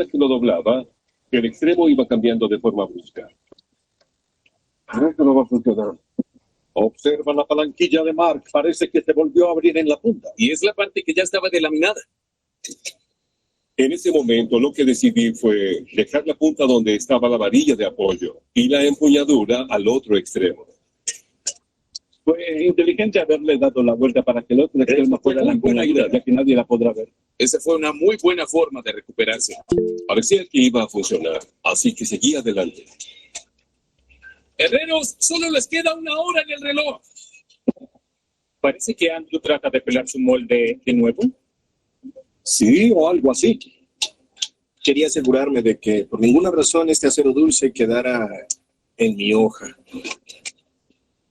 que lo doblaba, el extremo iba cambiando de forma brusca. Creo que no va a funcionar. Observa la palanquilla de Mark. Parece que se volvió a abrir en la punta. Y es la parte que ya estaba delaminada. En ese momento lo que decidí fue dejar la punta donde estaba la varilla de apoyo y la empuñadura al otro extremo. Fue inteligente haberle dado la vuelta para que el otro extremo fuera la empuñadura, ya que nadie la podrá ver. Esa fue una muy buena forma de recuperarse. Parecía que iba a funcionar, así que seguí adelante. Herreros, solo les queda 1 hora en el reloj. Parece que Andrew trata de pelar su molde de nuevo. Sí, o algo así. Quería asegurarme de que por ninguna razón este acero dulce quedara en mi hoja.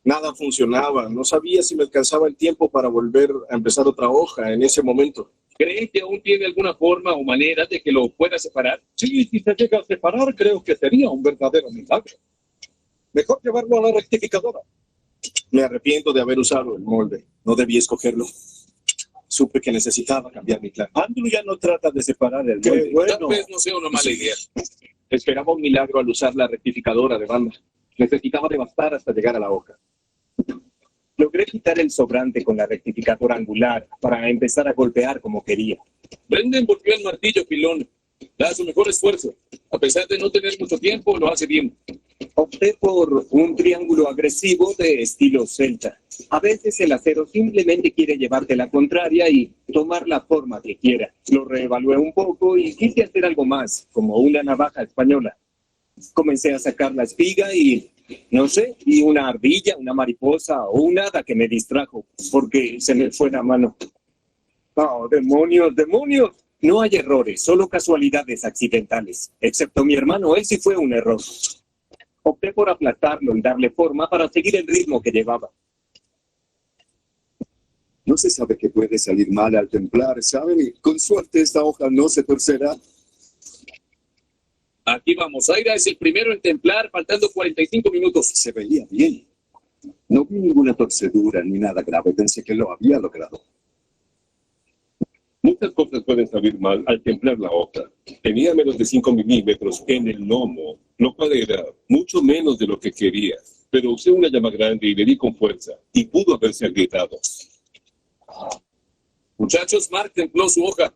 Nada funcionaba. No sabía si me alcanzaba el tiempo para volver a empezar otra hoja en ese momento. ¿Cree que aún tiene alguna forma o manera de que lo pueda separar? Sí, si se llega a separar, creo que sería un verdadero milagro. Mejor llevarlo a la rectificadora. Me arrepiento de haber usado el molde. No debí escogerlo. Supe que necesitaba cambiar mi plan. Andrew ya no trata de separar el molde. Tal vez no sea una mala idea. Esperaba un milagro al usar la rectificadora de banda. Necesitaba devastar hasta llegar a la hoja. Logré quitar el sobrante con la rectificadora angular para empezar a golpear como quería. Brendan volvió el martillo pilón. Da su mejor esfuerzo. A pesar de no tener mucho tiempo, lo hace bien. Opté por un triángulo agresivo de estilo celta. A veces el acero simplemente quiere llevarte la contraria y tomar la forma que quiera. Lo reevalué un poco y quise hacer algo más, como una navaja española. Comencé a sacar la espiga y, no sé, vi una ardilla, una mariposa o un hada que me distrajo porque se me fue la mano. ¡Oh, demonios, demonios! No hay errores, solo casualidades accidentales. Excepto mi hermano, él sí fue un error. Opté por aplastarlo y darle forma para seguir el ritmo que llevaba. No se sabe qué puede salir mal al templar, ¿saben? Y con suerte esta hoja no se torcerá. Aquí vamos. Zaira es el primero en templar, faltando 45 minutos. Se veía bien. No vi ninguna torcedura ni nada grave. Pensé que lo había logrado. Muchas cosas pueden salir mal al templar la hoja. Tenía menos de 5 milímetros en el lomo, lo cual era mucho menos de lo que quería. Pero usé una llama grande y le di con fuerza, y pudo haberse agrietado. Muchachos, Mark templó su hoja.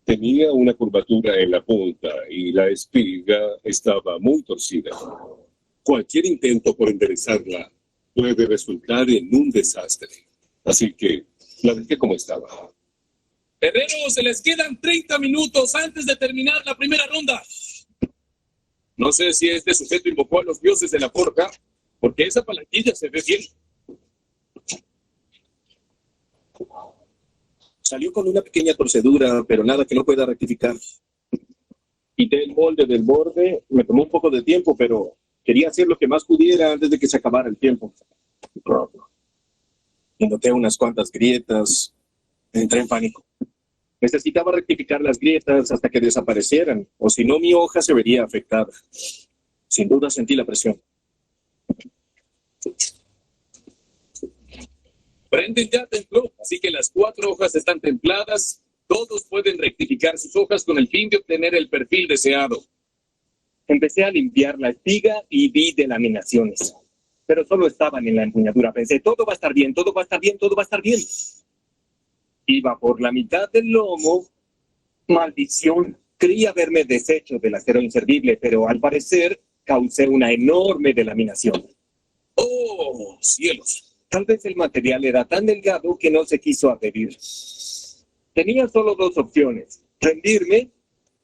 Tenía una curvatura en la punta y la espiga estaba muy torcida. Cualquier intento por enderezarla puede resultar en un desastre. Así que la dejé como estaba. Herreros, se les quedan 30 minutos antes de terminar la primera ronda. No sé si este sujeto invocó a los dioses de la forja, porque esa palanquilla se ve bien. Salió con una pequeña torcedura, pero nada que no pueda rectificar. Quité el molde del borde, me tomó un poco de tiempo, pero quería hacer lo que más pudiera antes de que se acabara el tiempo. Y noté unas cuantas grietas. Entré en pánico. Necesitaba rectificar las grietas hasta que desaparecieran, o si no mi hoja se vería afectada. Sin duda sentí la presión. Brendan ya templó, así que las 4 hojas están templadas. Todos pueden rectificar sus hojas con el fin de obtener el perfil deseado. Empecé a limpiar la espiga y vi delaminaciones. Pero solo estaban en la empuñadura. Pensé, todo va a estar bien, todo va a estar bien, todo va a estar bien. Iba por la mitad del lomo. Maldición. Creí haberme deshecho del acero inservible, pero al parecer causé una enorme delaminación. ¡Oh, cielos! Tal vez el material era tan delgado que no se quiso adherir. Tenía solo 2 opciones: rendirme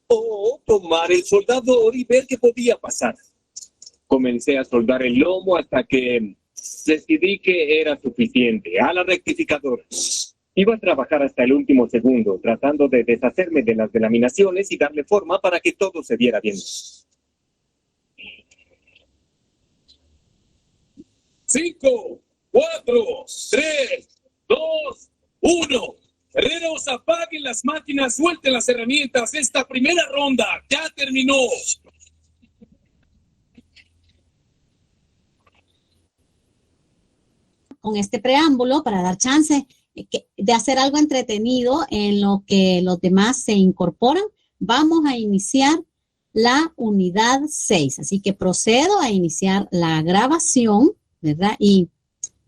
o tomar el soldador y ver qué podía pasar. Comencé a soldar el lomo hasta que decidí que era suficiente. A la rectificadora. Iba a trabajar hasta el último segundo, tratando de deshacerme de las delaminaciones y darle forma para que todo se viera bien. 5, 4, 3, 2, 1. Herreros, apaguen las máquinas, suelten las herramientas. Esta primera ronda ya terminó. Con este preámbulo para dar chance de hacer algo entretenido en lo que los demás se incorporan. vamos a iniciar la unidad 6. Así que procedo a iniciar la grabación, ¿verdad? Y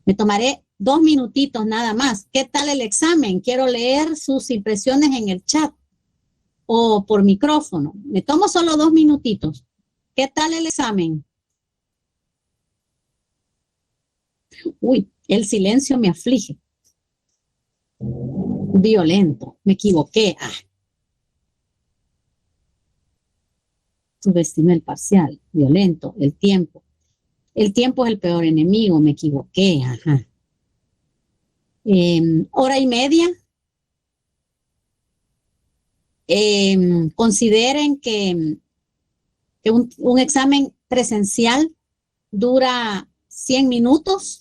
me tomaré 2 minutitos nada más. ¿Qué tal el examen? Quiero leer sus impresiones en el chat o por micrófono. Me tomo solo 2 minutitos. ¿Qué tal el examen? Uy, el silencio me aflige. Violento, me equivoqué. Subestimé el parcial, violento, el tiempo. El tiempo es el peor enemigo, me equivoqué. Ajá. Hora y media. Consideren que un examen presencial dura 100 minutos.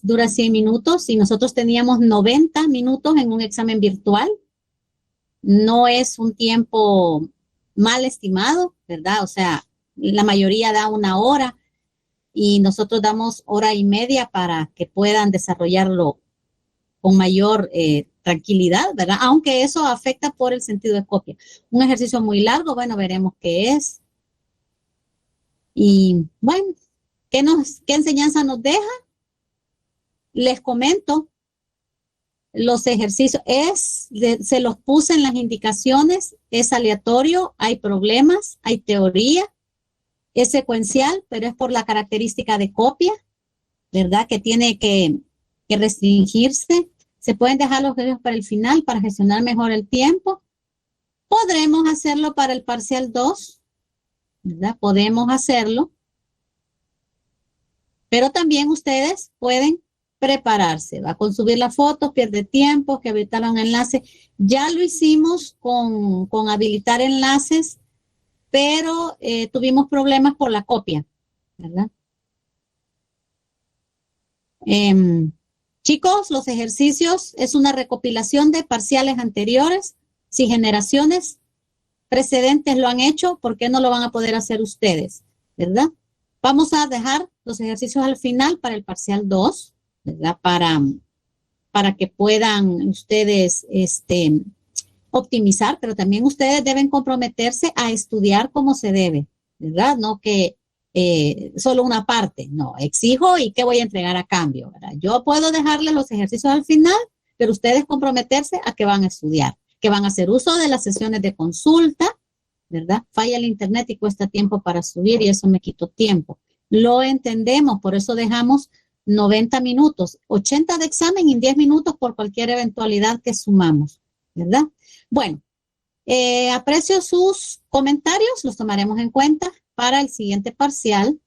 Dura 100 minutos y nosotros teníamos 90 minutos en un examen virtual. No es un tiempo mal estimado, ¿verdad? O sea, la mayoría da 1 hora y nosotros damos 1 hora y media para que puedan desarrollarlo con mayor tranquilidad, ¿verdad? Aunque eso afecta por el sentido de copia. Un ejercicio muy largo, bueno, veremos qué es. Y bueno, ¿qué enseñanza nos deja? Les comento, los ejercicios se los puse en las indicaciones, es aleatorio, hay problemas, hay teoría, es secuencial, pero es por la característica de copia, ¿verdad? Que tiene que restringirse. Se pueden dejar los ejercicios para el final para gestionar mejor el tiempo. Podremos hacerlo para el parcial 2, ¿verdad? Podemos hacerlo. Pero también ustedes pueden prepararse, va con subir las fotos, pierde tiempo, que habilitaron enlaces. Ya lo hicimos con habilitar enlaces, pero tuvimos problemas por la copia, ¿verdad? Chicos, los ejercicios es una recopilación de parciales anteriores. Si generaciones precedentes lo han hecho, ¿por qué no lo van a poder hacer ustedes? ¿Verdad? Vamos a dejar los ejercicios al final para el parcial 2, ¿verdad? Para que puedan ustedes optimizar, pero también ustedes deben comprometerse a estudiar como se debe, ¿verdad? No que solo una parte, no, exijo y qué voy a entregar a cambio, ¿verdad? Yo puedo dejarles los ejercicios al final, pero ustedes comprometerse a que van a estudiar, que van a hacer uso de las sesiones de consulta, ¿verdad? Falla el internet y cuesta tiempo para subir y eso me quitó tiempo. Lo entendemos, por eso dejamos 90 minutos, 80 de examen y 10 minutos por cualquier eventualidad que sumamos, ¿verdad? Bueno, aprecio sus comentarios, los tomaremos en cuenta para el siguiente parcial.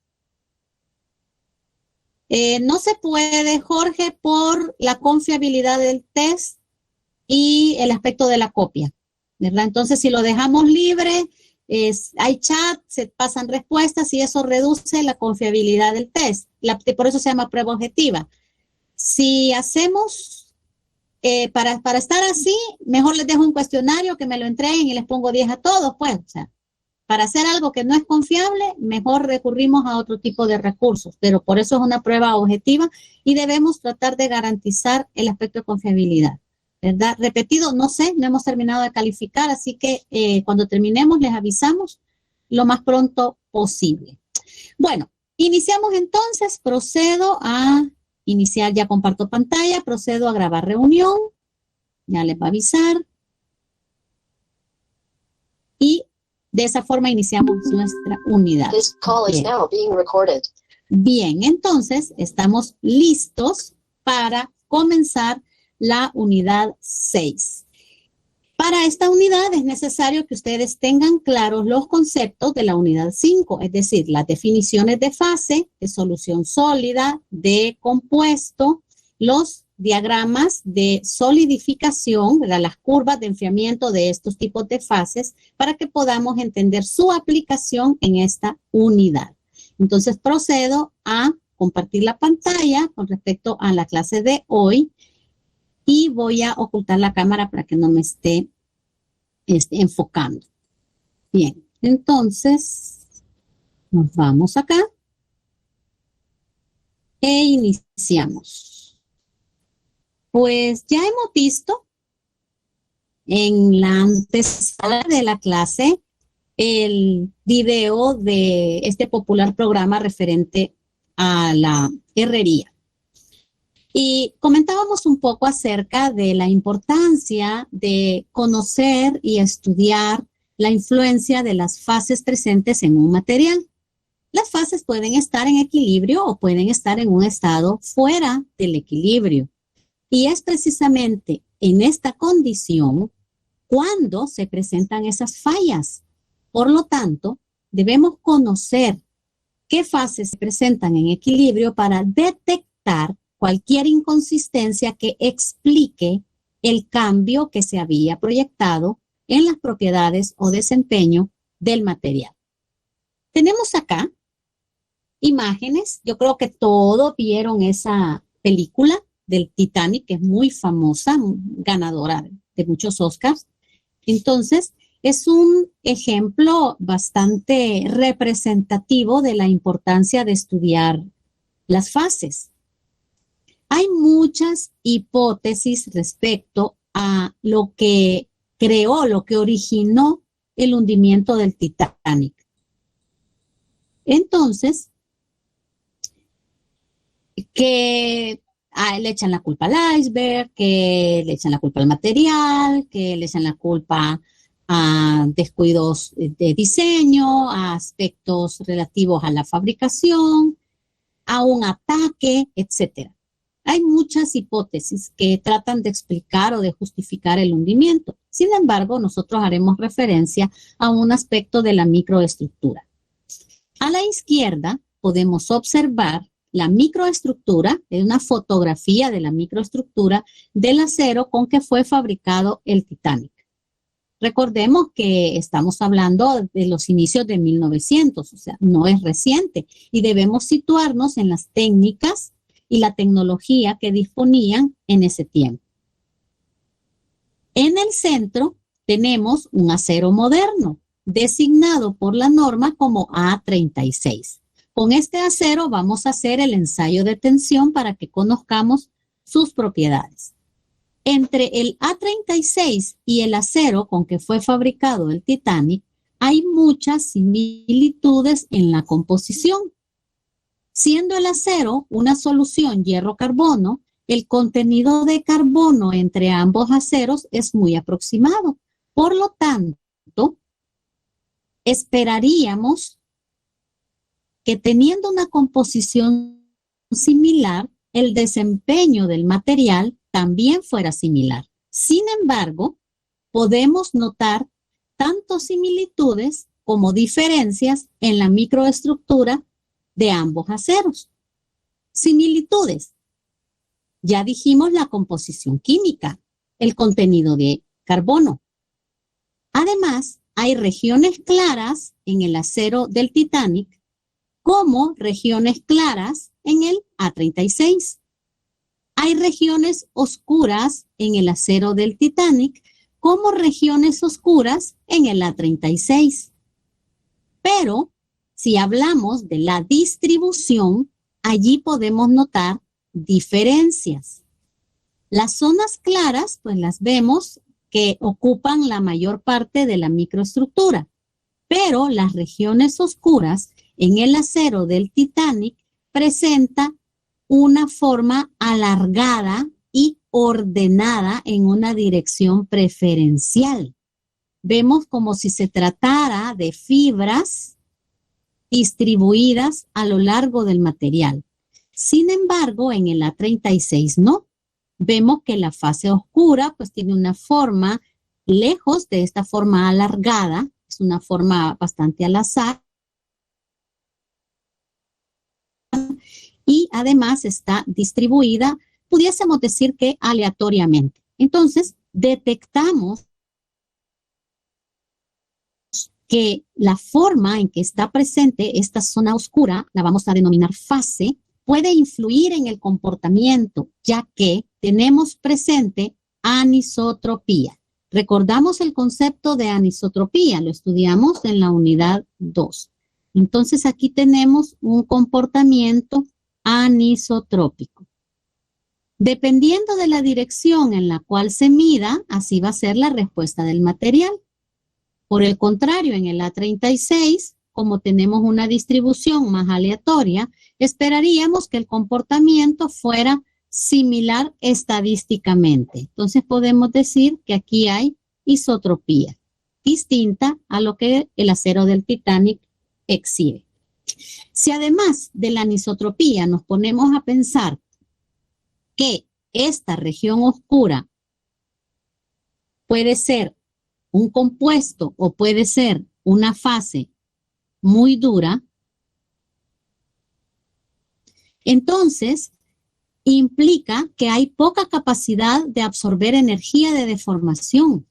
No se puede, Jorge, por la confiabilidad del test y el aspecto de la copia, ¿verdad? Entonces, si lo dejamos libre, hay chat, se pasan respuestas y eso reduce la confiabilidad del test. Por eso se llama prueba objetiva. Si hacemos, para estar así, mejor les dejo un cuestionario que me lo entreguen y les pongo 10 a todos, pues, o sea, para hacer algo que no es confiable, mejor recurrimos a otro tipo de recursos, pero por eso es una prueba objetiva y debemos tratar de garantizar el aspecto de confiabilidad, ¿verdad? Repetido, no sé, no hemos terminado de calificar, así que cuando terminemos les avisamos lo más pronto posible. Bueno, iniciamos entonces, procedo a iniciar, ya comparto pantalla, procedo a grabar reunión, ya les va a avisar. Y de esa forma iniciamos nuestra unidad. This call is now being recorded. Bien, entonces estamos listos para comenzar la unidad 6. Para esta unidad es necesario que ustedes tengan claros los conceptos de la unidad 5, es decir, las definiciones de fase, de solución sólida, de compuesto, los diagramas de solidificación, ¿verdad? Las curvas de enfriamiento de estos tipos de fases para que podamos entender su aplicación en esta unidad. Entonces procedo a compartir la pantalla con respecto a la clase de hoy y voy a ocultar la cámara para que no me esté enfocando. Bien, entonces nos vamos acá e iniciamos. Pues ya hemos visto en la antesala de la clase el video de este popular programa referente a la herrería. Y comentábamos un poco acerca de la importancia de conocer y estudiar la influencia de las fases presentes en un material. Las fases pueden estar en equilibrio o pueden estar en un estado fuera del equilibrio. Y es precisamente en esta condición cuando se presentan esas fallas. Por lo tanto, debemos conocer qué fases se presentan en equilibrio para detectar cualquier inconsistencia que explique el cambio que se había proyectado en las propiedades o desempeño del material. Tenemos acá imágenes. Yo creo que todos vieron esa película del Titanic, que es muy famosa, ganadora de muchos Oscars. Entonces, es un ejemplo bastante representativo de la importancia de estudiar las fases. Hay muchas hipótesis respecto a lo que creó, lo que originó el hundimiento del Titanic. Entonces, que le echan la culpa al iceberg, que le echan la culpa al material, que le echan la culpa a descuidos de diseño, a aspectos relativos a la fabricación, a un ataque, etc. Hay muchas hipótesis que tratan de explicar o de justificar el hundimiento. Sin embargo, nosotros haremos referencia a un aspecto de la microestructura. A la izquierda podemos observar la microestructura, es una fotografía de la microestructura del acero con que fue fabricado el Titanic. Recordemos que estamos hablando de los inicios de 1900, o sea, no es reciente, y debemos situarnos en las técnicas y la tecnología que disponían en ese tiempo. En el centro tenemos un acero moderno, designado por la norma como A36. Con este acero vamos a hacer el ensayo de tensión para que conozcamos sus propiedades. Entre el A36 y el acero con que fue fabricado el Titanic, hay muchas similitudes en la composición. Siendo el acero una solución hierro-carbono, el contenido de carbono entre ambos aceros es muy aproximado. Por lo tanto, esperaríamos que teniendo una composición similar, el desempeño del material también fuera similar. Sin embargo, podemos notar tanto similitudes como diferencias en la microestructura de ambos aceros. Similitudes. Ya dijimos la composición química, el contenido de carbono. Además, hay regiones claras en el acero del Titanic como regiones claras en el A36. Hay regiones oscuras en el acero del Titanic como regiones oscuras en el A36. Pero si hablamos de la distribución, allí podemos notar diferencias. Las zonas claras, pues las vemos que ocupan la mayor parte de la microestructura, pero las regiones oscuras en el acero del Titanic presenta una forma alargada y ordenada en una dirección preferencial. Vemos como si se tratara de fibras distribuidas a lo largo del material. Sin embargo, en el A36 no. Vemos que la fase oscura pues tiene una forma lejos de esta forma alargada, es una forma bastante al azar y además está distribuida, pudiésemos decir que aleatoriamente. Entonces, detectamos que la forma en que está presente esta zona oscura, la vamos a denominar fase, puede influir en el comportamiento, ya que tenemos presente anisotropía. Recordamos el concepto de anisotropía, lo estudiamos en la unidad 2. Entonces aquí tenemos un comportamiento anisotrópico. Dependiendo de la dirección en la cual se mida, así va a ser la respuesta del material. Por el contrario, en el A36, como tenemos una distribución más aleatoria, esperaríamos que el comportamiento fuera similar estadísticamente. Entonces podemos decir que aquí hay isotropía, distinta a lo que el acero del Titanic exhibe. Si además de la anisotropía nos ponemos a pensar que esta región oscura puede ser un compuesto o puede ser una fase muy dura, entonces implica que hay poca capacidad de absorber energía de deformación.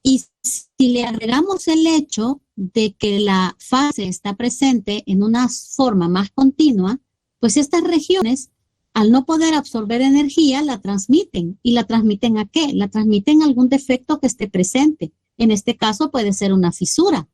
Y si le agregamos el hecho de que la fase está presente en una forma más continua, pues estas regiones, al no poder absorber energía, la transmiten. ¿Y la transmiten a qué? La transmiten a algún defecto que esté presente. En este caso puede ser una fisura.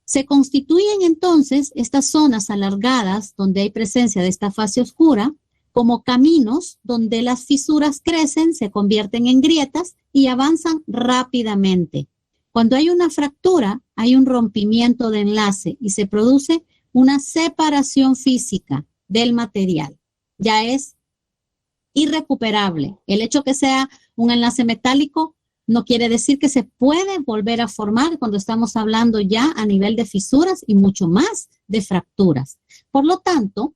Se constituyen entonces estas zonas alargadas donde hay presencia de esta fase oscura como caminos donde las fisuras crecen, se convierten en grietas y avanzan rápidamente. Cuando hay una fractura, hay un rompimiento de enlace y se produce una separación física del material. Ya es irrecuperable. El hecho que sea un enlace metálico no quiere decir que se puede volver a formar cuando estamos hablando ya a nivel de fisuras y mucho más de fracturas. Por lo tanto,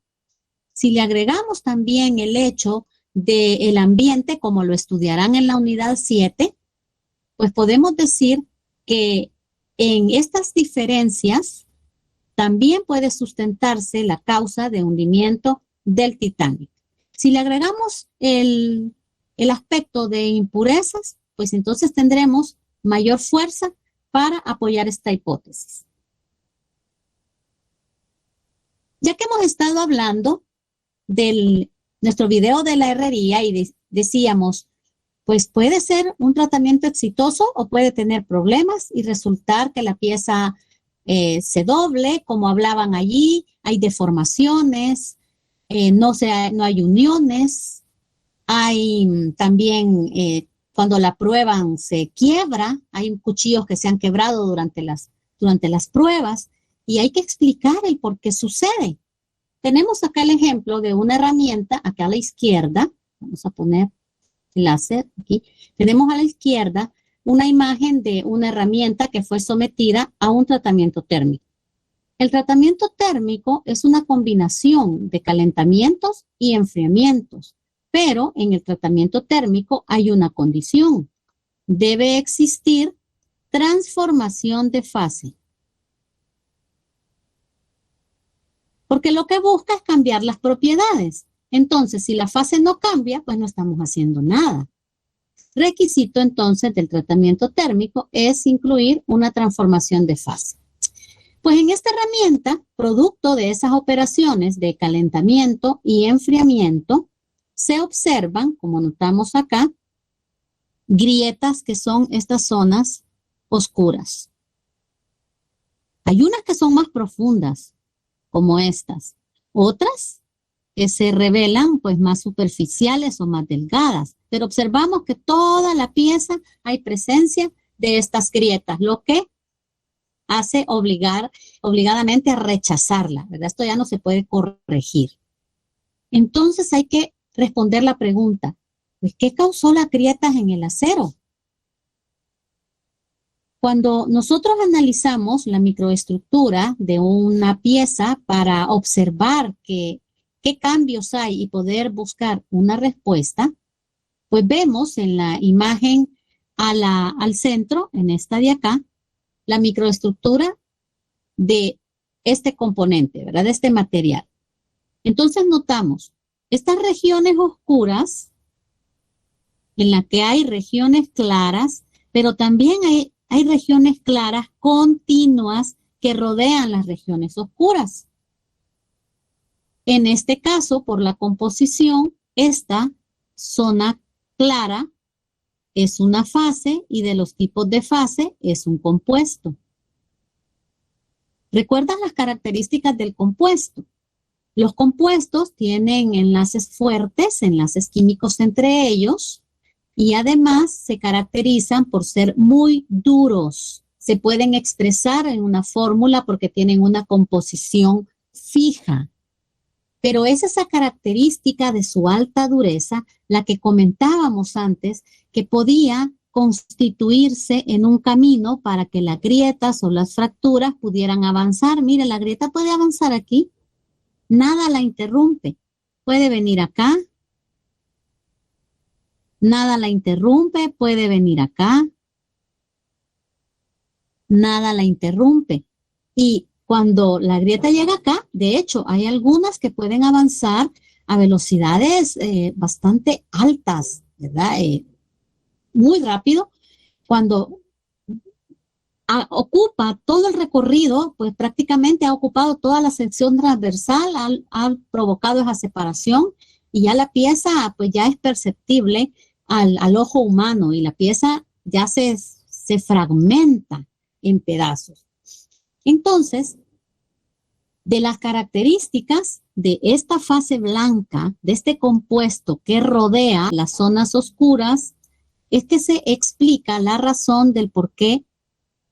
si le agregamos también el hecho del ambiente, como lo estudiarán en la unidad 7, pues podemos decir que en estas diferencias también puede sustentarse la causa de hundimiento del Titanic. Si le agregamos el aspecto de impurezas, pues entonces tendremos mayor fuerza para apoyar esta hipótesis. Ya que hemos estado hablando de nuestro video de la herrería y decíamos, pues puede ser un tratamiento exitoso o puede tener problemas y resultar que la pieza se doble, como hablaban allí, hay deformaciones, no hay uniones, hay también cuando la prueban se quiebra, hay cuchillos que se han quebrado durante las pruebas y hay que explicar el por qué sucede. Tenemos acá el ejemplo de una herramienta, acá a la izquierda, vamos a poner el láser aquí, tenemos a la izquierda una imagen de una herramienta que fue sometida a un tratamiento térmico. El tratamiento térmico es una combinación de calentamientos y enfriamientos, pero en el tratamiento térmico hay una condición. Debe existir transformación de fase. Porque lo que busca es cambiar las propiedades. Entonces, si la fase no cambia, pues no estamos haciendo nada. Requisito entonces del tratamiento térmico es incluir una transformación de fase. Pues en esta herramienta, producto de esas operaciones de calentamiento y enfriamiento, se observan, como notamos acá, grietas que son estas zonas oscuras. Hay unas que son más profundas, como estas. Otras que se revelan pues más superficiales o más delgadas. Pero observamos que toda la pieza hay presencia de estas grietas, lo que hace obligadamente a rechazarla, ¿verdad? Esto ya no se puede corregir. Entonces hay que responder la pregunta, pues, ¿qué causó las grietas en el acero? Cuando nosotros analizamos la microestructura de una pieza para observar qué cambios hay y poder buscar una respuesta, pues vemos en la imagen al centro, en esta de acá, la microestructura de este componente, ¿verdad? De este material. Entonces notamos estas regiones oscuras en las que hay regiones claras, pero también hay regiones claras continuas que rodean las regiones oscuras. En este caso, por la composición, esta zona clara es una fase y de los tipos de fase es un compuesto. ¿Recuerdan las características del compuesto? Los compuestos tienen enlaces fuertes, enlaces químicos entre ellos, y además se caracterizan por ser muy duros. Se pueden expresar en una fórmula porque tienen una composición fija. Pero es esa característica de su alta dureza la que comentábamos antes, que podía constituirse en un camino para que las grietas o las fracturas pudieran avanzar. Mire, la grieta puede avanzar aquí, nada la interrumpe. Puede venir acá, nada la interrumpe, puede venir acá, nada la interrumpe. Y cuando la grieta llega acá, de hecho, hay algunas que pueden avanzar a velocidades bastante altas, ¿verdad? Muy rápido. Cuando ocupa todo el recorrido, pues prácticamente ha ocupado toda la sección transversal, ha provocado esa separación y ya la pieza pues ya es perceptible al ojo humano y la pieza ya se fragmenta en pedazos. Entonces, de las características de esta fase blanca, de este compuesto que rodea las zonas oscuras, es que se explica la razón del por qué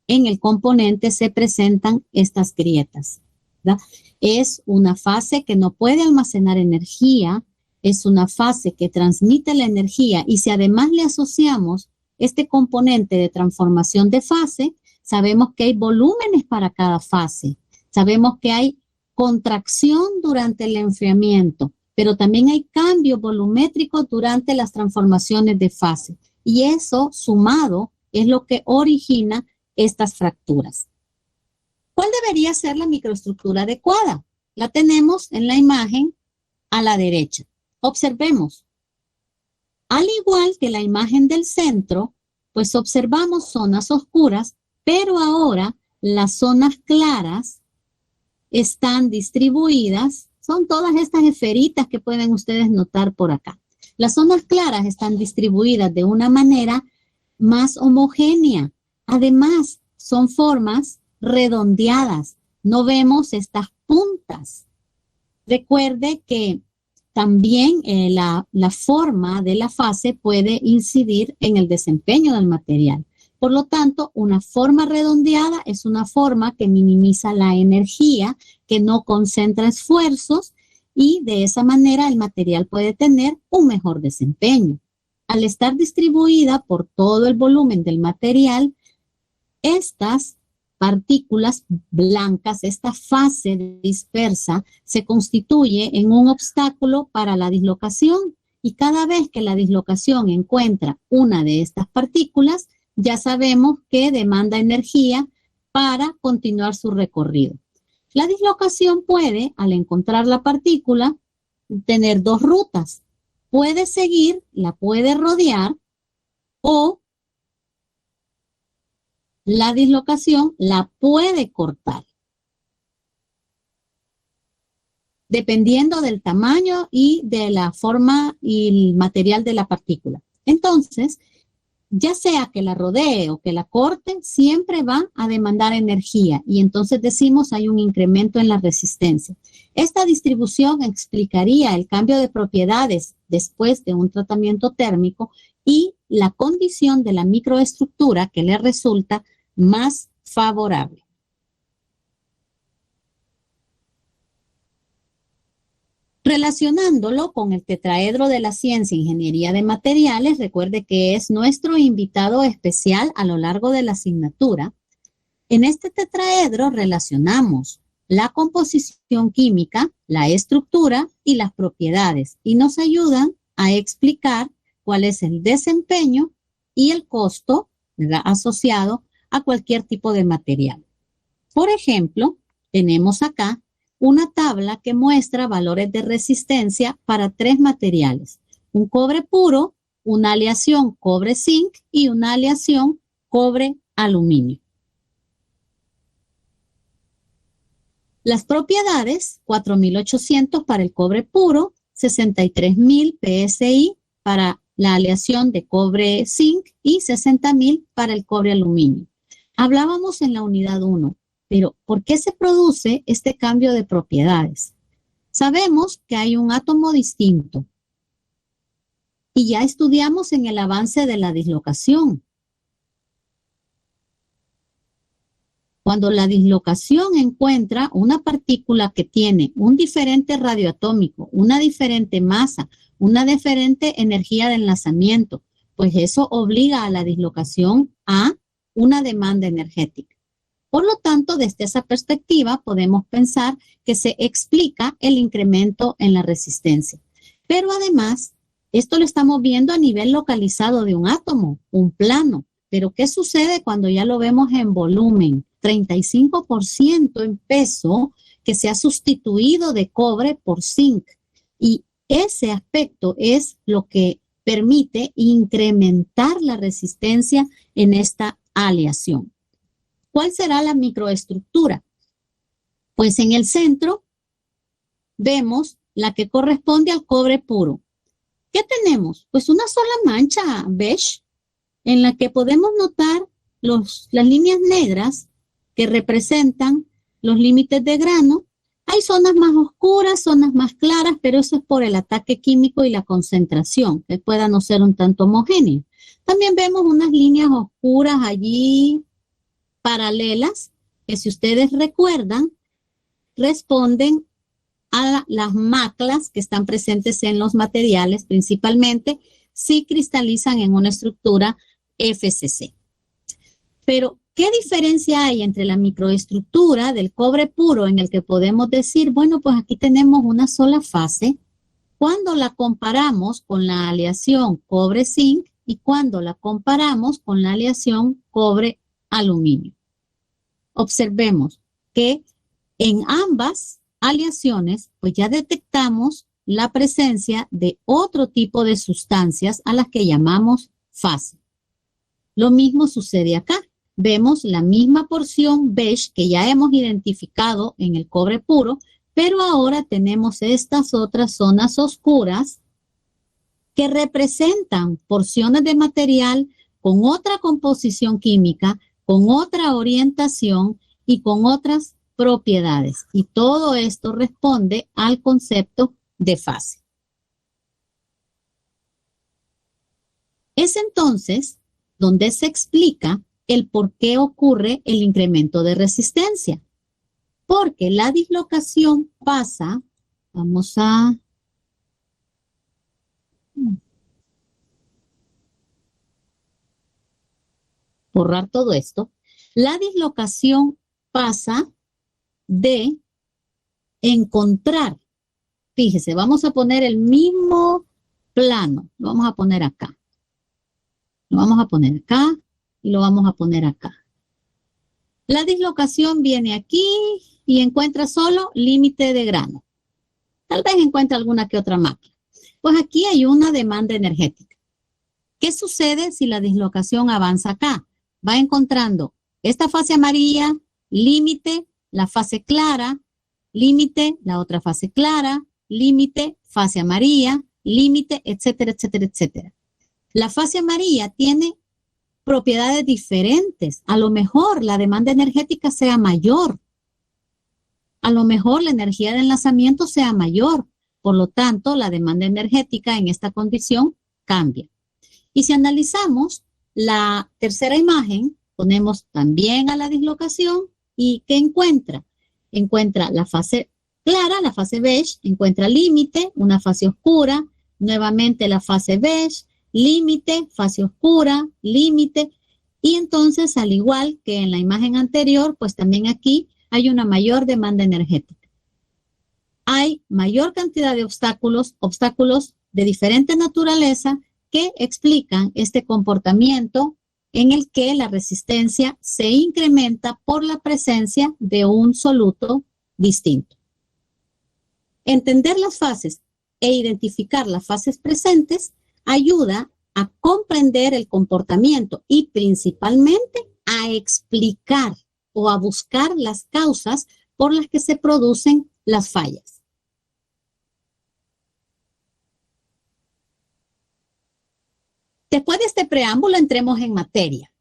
en el componente se presentan estas grietas, ¿verdad? Es una fase que no puede almacenar energía, es una fase que transmite la energía y si además le asociamos este componente de transformación de fase, sabemos que hay volúmenes para cada fase, sabemos que hay contracción durante el enfriamiento, pero también hay cambios volumétricos durante las transformaciones de fase. Y eso, sumado, es lo que origina estas fracturas. ¿Cuál debería ser la microestructura adecuada? La tenemos en la imagen a la derecha. Observemos. Al igual que la imagen del centro, pues observamos zonas oscuras, pero ahora las zonas claras están distribuidas. Son todas estas esferitas que pueden ustedes notar por acá. Las zonas claras están distribuidas de una manera más homogénea. Además, son formas redondeadas. No vemos estas puntas. Recuerde que también la forma de la fase puede incidir en el desempeño del material. Por lo tanto, una forma redondeada es una forma que minimiza la energía, que no concentra esfuerzos y de esa manera el material puede tener un mejor desempeño. Al estar distribuida por todo el volumen del material, estas partículas blancas, esta fase dispersa, se constituye en un obstáculo para la dislocación y cada vez que la dislocación encuentra una de estas partículas, ya sabemos que demanda energía para continuar su recorrido. La dislocación puede, al encontrar la partícula, tener dos rutas. Puede seguir, la puede rodear o la dislocación la puede cortar. Dependiendo del tamaño y de la forma y el material de la partícula. Entonces, ya sea que la rodee o que la corte, siempre va a demandar energía y entonces decimos hay un incremento en la resistencia. Esta distribución explicaría el cambio de propiedades después de un tratamiento térmico y la condición de la microestructura que le resulta más favorable. Relacionándolo con el tetraedro de la ciencia Ingeniería de Materiales, recuerde que es nuestro invitado especial a lo largo de la asignatura. En este tetraedro relacionamos la composición química, la estructura y las propiedades y nos ayudan a explicar cuál es el desempeño y el costo, ¿verdad?, asociado a cualquier tipo de material. Por ejemplo, tenemos acá una tabla que muestra valores de resistencia para tres materiales: un cobre puro, una aleación cobre-zinc y una aleación cobre-aluminio. Las propiedades: 4.800 para el cobre puro, 63.000 PSI para la aleación de cobre-zinc y 60.000 para el cobre-aluminio. Hablábamos en la unidad 1. Pero, ¿por qué se produce este cambio de propiedades? Sabemos que hay un átomo distinto y ya estudiamos en el avance de la dislocación. Cuando la dislocación encuentra una partícula que tiene un diferente radioatómico, una diferente masa, una diferente energía de enlazamiento, pues eso obliga a la dislocación a una demanda energética. Por lo tanto, desde esa perspectiva podemos pensar que se explica el incremento en la resistencia. Pero además, esto lo estamos viendo a nivel localizado de un átomo, un plano. Pero ¿qué sucede cuando ya lo vemos en volumen? 35% en peso que se ha sustituido de cobre por zinc. Y ese aspecto es lo que permite incrementar la resistencia en esta aleación. ¿Cuál será la microestructura? Pues en el centro vemos la que corresponde al cobre puro. ¿Qué tenemos? Pues una sola mancha beige en la que podemos notar las líneas negras que representan los límites de grano. Hay zonas más oscuras, zonas más claras, pero eso es por el ataque químico y la concentración, que pueda no ser un tanto homogéneo. También vemos unas líneas oscuras allí paralelas, que si ustedes recuerdan, responden a las maclas que están presentes en los materiales, principalmente si cristalizan en una estructura FCC. Pero, ¿qué diferencia hay entre la microestructura del cobre puro en el que podemos decir, bueno, pues aquí tenemos una sola fase, cuando la comparamos con la aleación cobre-zinc y cuando la comparamos con la aleación cobre-aluminio? Observemos que en ambas aleaciones, pues ya detectamos la presencia de otro tipo de sustancias a las que llamamos fase. Lo mismo sucede acá. Vemos la misma porción beige que ya hemos identificado en el cobre puro, pero ahora tenemos estas otras zonas oscuras que representan porciones de material con otra composición química, con otra orientación y con otras propiedades. Y todo esto responde al concepto de fase. Es entonces donde se explica el por qué ocurre el incremento de resistencia. Porque la dislocación pasa, vamos a borrar todo esto, la dislocación pasa de encontrar, fíjese, vamos a poner el mismo plano, lo vamos a poner acá, lo vamos a poner acá y lo vamos a poner acá. La dislocación viene aquí y encuentra solo límite de grano. Tal vez encuentre alguna que otra máquina. Pues aquí hay una demanda energética. ¿Qué sucede si la dislocación avanza acá? Va encontrando esta fase amarilla, límite, la fase clara, límite, la otra fase clara, límite, fase amarilla, límite, etcétera, etcétera, etcétera. La fase amarilla tiene propiedades diferentes. A lo mejor la demanda energética sea mayor. A lo mejor la energía de enlazamiento sea mayor. Por lo tanto, la demanda energética en esta condición cambia. Y si analizamos la tercera imagen, ponemos también a la dislocación y ¿qué encuentra? Encuentra la fase clara, la fase beige, encuentra límite, una fase oscura, nuevamente la fase beige, límite, fase oscura, límite, y entonces al igual que en la imagen anterior, pues también aquí hay una mayor demanda energética. Hay mayor cantidad de obstáculos de diferente naturaleza que explican este comportamiento en el que la resistencia se incrementa por la presencia de un soluto distinto. Entender las fases e identificar las fases presentes ayuda a comprender el comportamiento y principalmente a explicar o a buscar las causas por las que se producen las fallas. Después de este preámbulo, entremos en materia.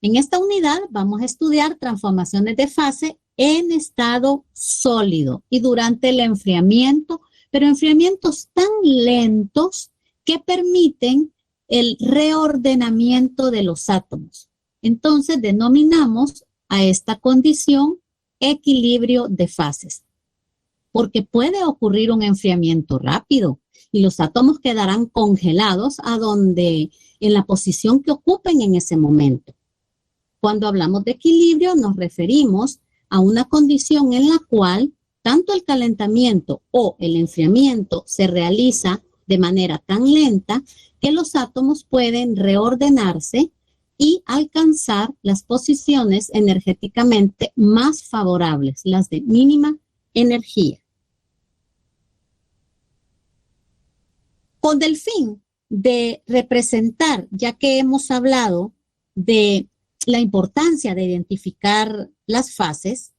En esta unidad vamos a estudiar transformaciones de fase en estado sólido y durante el enfriamiento, pero enfriamientos tan lentos que permiten el reordenamiento de los átomos. Entonces denominamos a esta condición equilibrio de fases, porque puede ocurrir un enfriamiento rápido y los átomos quedarán congelados en la posición que ocupen en ese momento. Cuando hablamos de equilibrio nos referimos a una condición en la cual tanto el calentamiento o el enfriamiento se realiza de manera tan lenta que los átomos pueden reordenarse y alcanzar las posiciones energéticamente más favorables, las de mínima energía. Con el fin de representar, ya que hemos hablado de la importancia de identificar las fases,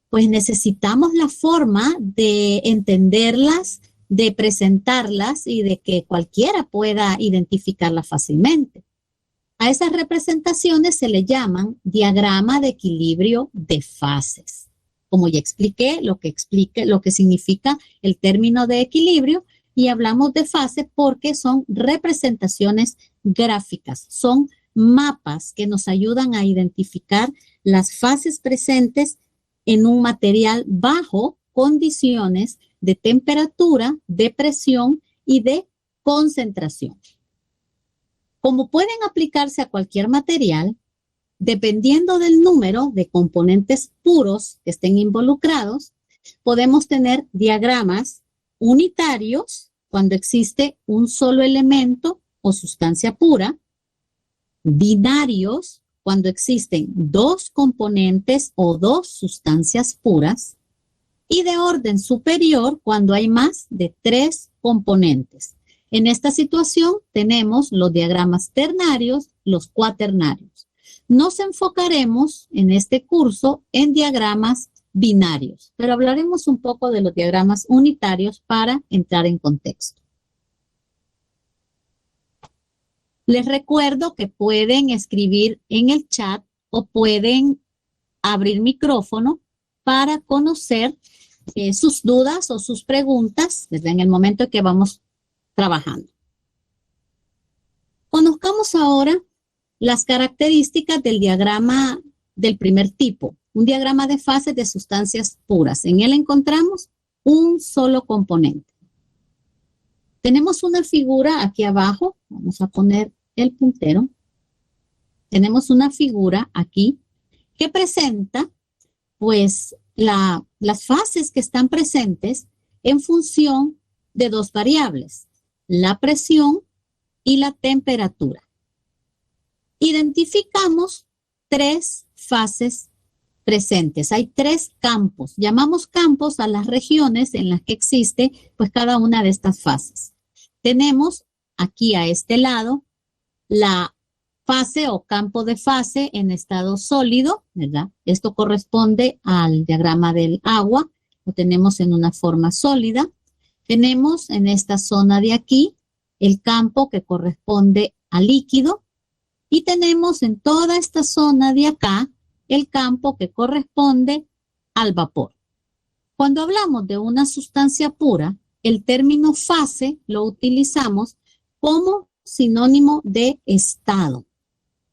pues necesitamos la forma de entenderlas, de presentarlas y de que cualquiera pueda identificarlas fácilmente. A esas representaciones se le llaman diagrama de equilibrio de fases. Como ya expliqué lo que significa el término de equilibrio, y hablamos de fase porque son representaciones gráficas, son mapas que nos ayudan a identificar las fases presentes en un material bajo condiciones de temperatura, de presión y de concentración. Como pueden aplicarse a cualquier material, dependiendo del número de componentes puros que estén involucrados, podemos tener diagramas unitarios cuando existe un solo elemento o sustancia pura, binarios cuando existen dos componentes o dos sustancias puras, y de orden superior cuando hay más de 3 componentes. En esta situación tenemos los diagramas ternarios, los cuaternarios. Nos enfocaremos en este curso en diagramas binarios, pero hablaremos un poco de los diagramas unitarios para entrar en contexto. Les recuerdo que pueden escribir en el chat o pueden abrir micrófono para conocer sus dudas o sus preguntas desde en el momento en que vamos trabajando. Conozcamos ahora las características del diagrama del primer tipo, un diagrama de fases de sustancias puras. En él encontramos un solo componente. Tenemos una figura aquí abajo, vamos a poner el puntero. Tenemos una figura aquí que presenta pues las fases que están presentes en función de 2 variables, la presión y la temperatura. Identificamos 3 fases presentes. Hay 3 campos. Llamamos campos a las regiones en las que existe pues cada una de estas fases. Tenemos aquí a este lado la fase o campo de fase en estado sólido, ¿verdad? Esto corresponde al diagrama del agua. Lo tenemos en una forma sólida. Tenemos en esta zona de aquí el campo que corresponde al líquido y tenemos en toda esta zona de acá el campo que corresponde al vapor. Cuando hablamos de una sustancia pura, el término fase lo utilizamos como sinónimo de estado.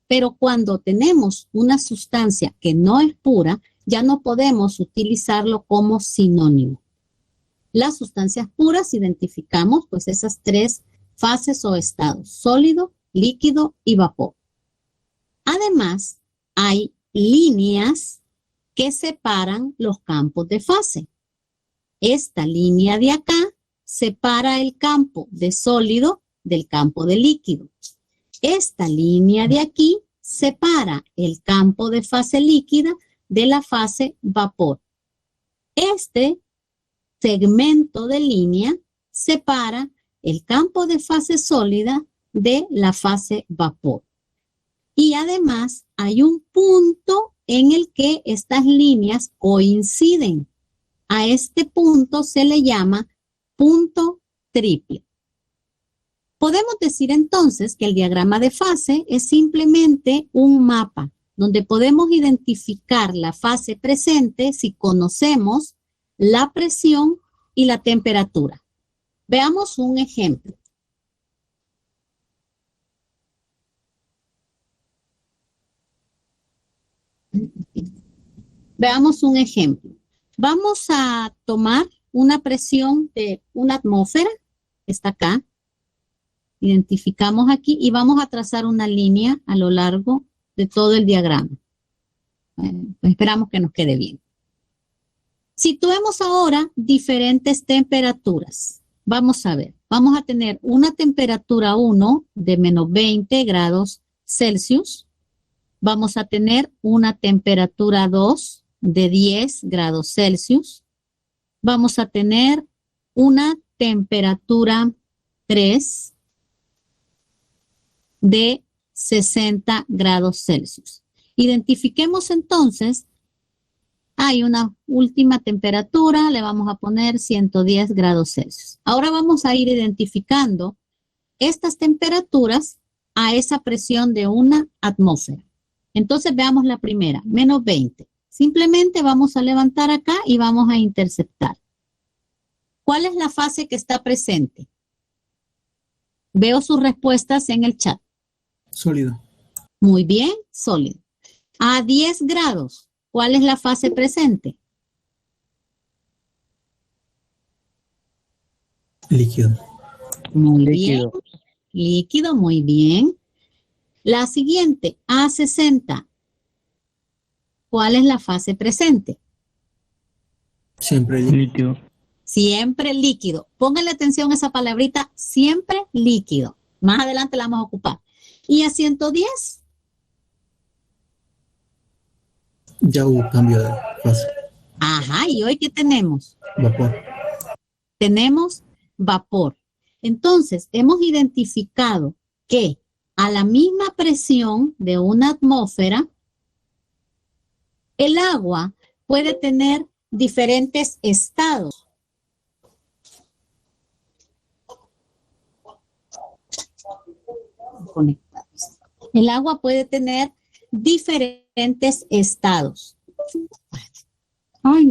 Pero cuando tenemos una sustancia que no es pura, ya no podemos utilizarlo como sinónimo. Las sustancias puras identificamos pues esas 3 fases o estados, sólido, líquido y vapor. Además, hay líneas que separan los campos de fase. Esta línea de acá separa el campo de sólido del campo de líquido. Esta línea de aquí separa el campo de fase líquida de la fase vapor. Este segmento de línea separa el campo de fase sólida de la fase vapor. Y además hay un punto en el que estas líneas coinciden. A este punto se le llama punto triple. Podemos decir entonces que el diagrama de fase es simplemente un mapa donde podemos identificar la fase presente si conocemos la presión y la temperatura. Veamos un ejemplo. Veamos un ejemplo. Vamos a tomar una presión de una atmósfera, está acá. Identificamos aquí y vamos a trazar una línea a lo largo de todo el diagrama. Bueno, pues esperamos que nos quede bien. Situemos ahora diferentes temperaturas. Vamos a ver, vamos a tener una temperatura 1 de menos 20 grados Celsius. Vamos a tener una temperatura 2 de 10 grados Celsius. Vamos a tener una temperatura 3 de 60 grados Celsius. Identifiquemos entonces, hay una última temperatura, le vamos a poner 110 grados Celsius. Ahora vamos a ir identificando estas temperaturas a esa presión de una atmósfera. Entonces veamos la primera, menos 20. Simplemente vamos a levantar acá y vamos a interceptar. ¿Cuál es la fase que está presente? Veo sus respuestas en el chat. Sólido. Muy bien, sólido. A 10 grados, ¿cuál es la fase presente? Líquido. Muy Líquido. bien. Líquido, muy bien. La siguiente, a 60. ¿Cuál es la fase presente? Siempre líquido. Siempre líquido. Pónganle atención a esa palabrita, siempre líquido. Más adelante la vamos a ocupar. ¿Y a 110? Ya hubo cambio de fase. Ajá, ¿y hoy qué tenemos? Vapor. Tenemos vapor. Entonces, hemos identificado que a la misma presión de una atmósfera, el agua puede tener diferentes estados. Conectados. El agua puede tener diferentes estados. Ay,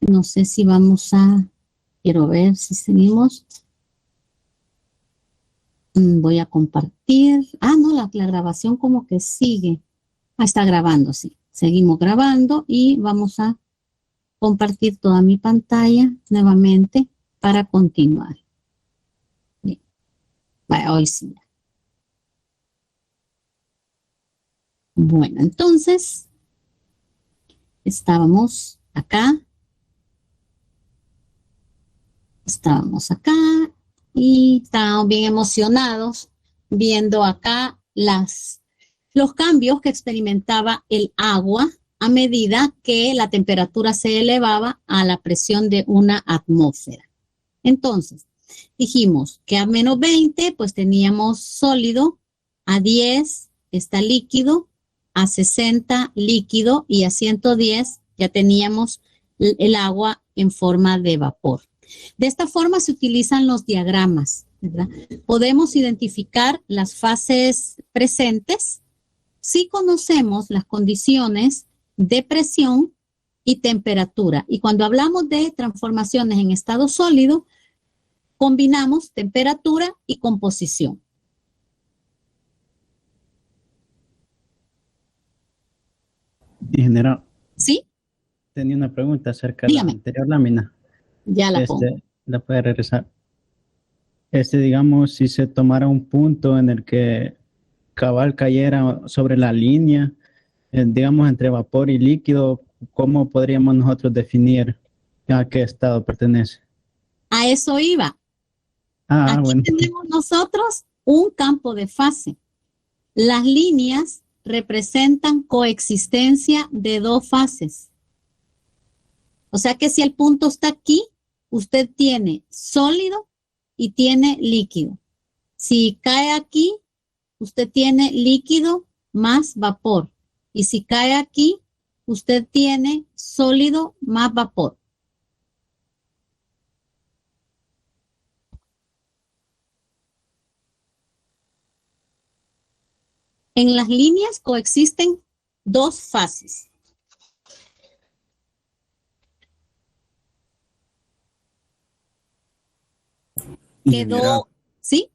no sé si vamos a... Quiero ver si seguimos. Voy a compartir. Ah, no, la grabación como que sigue. Ah, está grabando, sí. Seguimos grabando y vamos a compartir toda mi pantalla nuevamente para continuar. Bien. Vaya, hoy sí. Bueno, entonces, estábamos acá. Estábamos acá y estábamos bien emocionados viendo acá los cambios que experimentaba el agua a medida que la temperatura se elevaba a la presión de una atmósfera. Entonces, dijimos que a menos 20, pues teníamos sólido, a 10 está líquido, a 60 líquido y a 110 ya teníamos el agua en forma de vapor. De esta forma se utilizan los diagramas, ¿verdad? Podemos identificar las fases presentes si conocemos las condiciones de presión y temperatura. Y cuando hablamos de transformaciones en estado sólido, combinamos temperatura y composición. Ingeniero. ¿Sí? Tenía una pregunta acerca Dígame. de la anterior lámina. Ya la pongo. La puede regresar. Digamos, si se tomara un punto en el que cabal cayera sobre la línea, digamos, entre vapor y líquido, ¿cómo podríamos nosotros definir a qué estado pertenece? A eso iba. Aquí bueno. tenemos nosotros un campo de fase. Las líneas representan coexistencia de dos fases. O sea que si el punto está aquí, usted tiene sólido y tiene líquido. Si cae aquí, usted tiene líquido más vapor. Y si cae aquí, usted tiene sólido más vapor. En las líneas coexisten dos fases. Ingeniera, ¿Sí?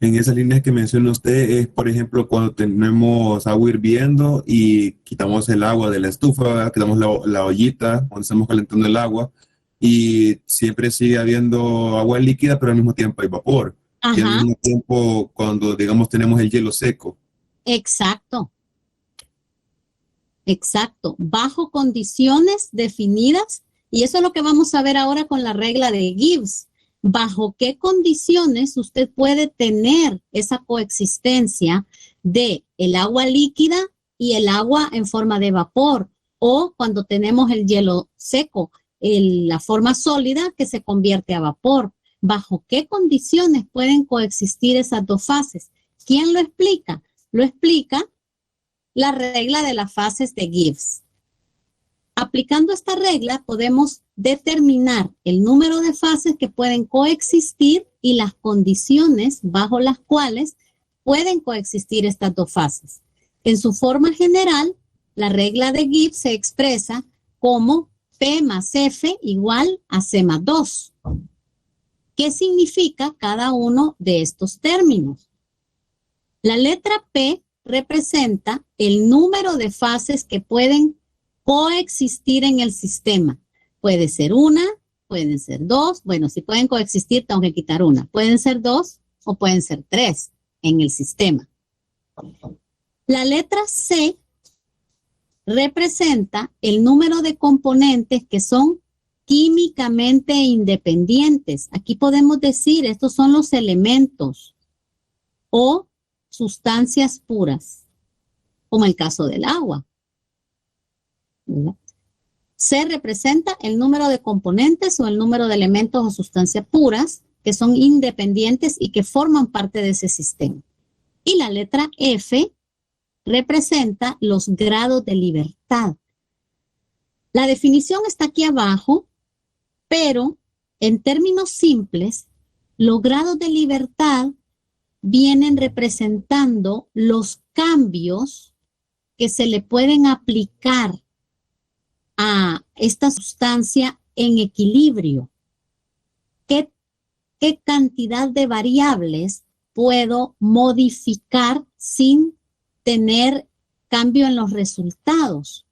en esas líneas que menciona usted es, por ejemplo, cuando tenemos agua hirviendo y quitamos el agua de la estufa, ¿verdad? Quitamos la ollita cuando estamos calentando el agua y siempre sigue habiendo agua líquida, pero al mismo tiempo hay vapor. Y al Ajá, mismo tiempo cuando, digamos, tenemos el hielo seco. exacto, exacto. Bajo condiciones definidas, y eso es lo que vamos a ver ahora con la regla de Gibbs. ¿Bajo qué condiciones usted puede tener esa coexistencia de el agua líquida y el agua en forma de vapor? O cuando tenemos el hielo seco, la forma sólida que se convierte a vapor. ¿Bajo qué condiciones pueden coexistir esas dos fases? ¿Quién lo explica? Lo explica la regla de las fases de Gibbs. Aplicando esta regla podemos determinar el número de fases que pueden coexistir y las condiciones bajo las cuales pueden coexistir estas dos fases. En su forma general, la regla de Gibbs se expresa como P más F igual a C más 2. ¿Qué significa cada uno de estos términos? La letra P representa el número de fases que pueden coexistir en el sistema. Puede ser una, pueden ser dos. Bueno, si pueden coexistir, tengo que quitar una. Pueden ser dos o pueden ser tres en el sistema. La letra C representa el número de componentes que son químicamente independientes. Aquí podemos decir, estos son los elementos o sustancias puras, como el caso del agua. C representa el número de componentes o el número de elementos o sustancias puras que son independientes y que forman parte de ese sistema. Y la letra F representa los grados de libertad. La definición está aquí abajo, pero en términos simples, los grados de libertad vienen representando los cambios que se le pueden aplicar a esta sustancia en equilibrio. ¿Qué cantidad de variables puedo modificar sin tener cambio en los resultados?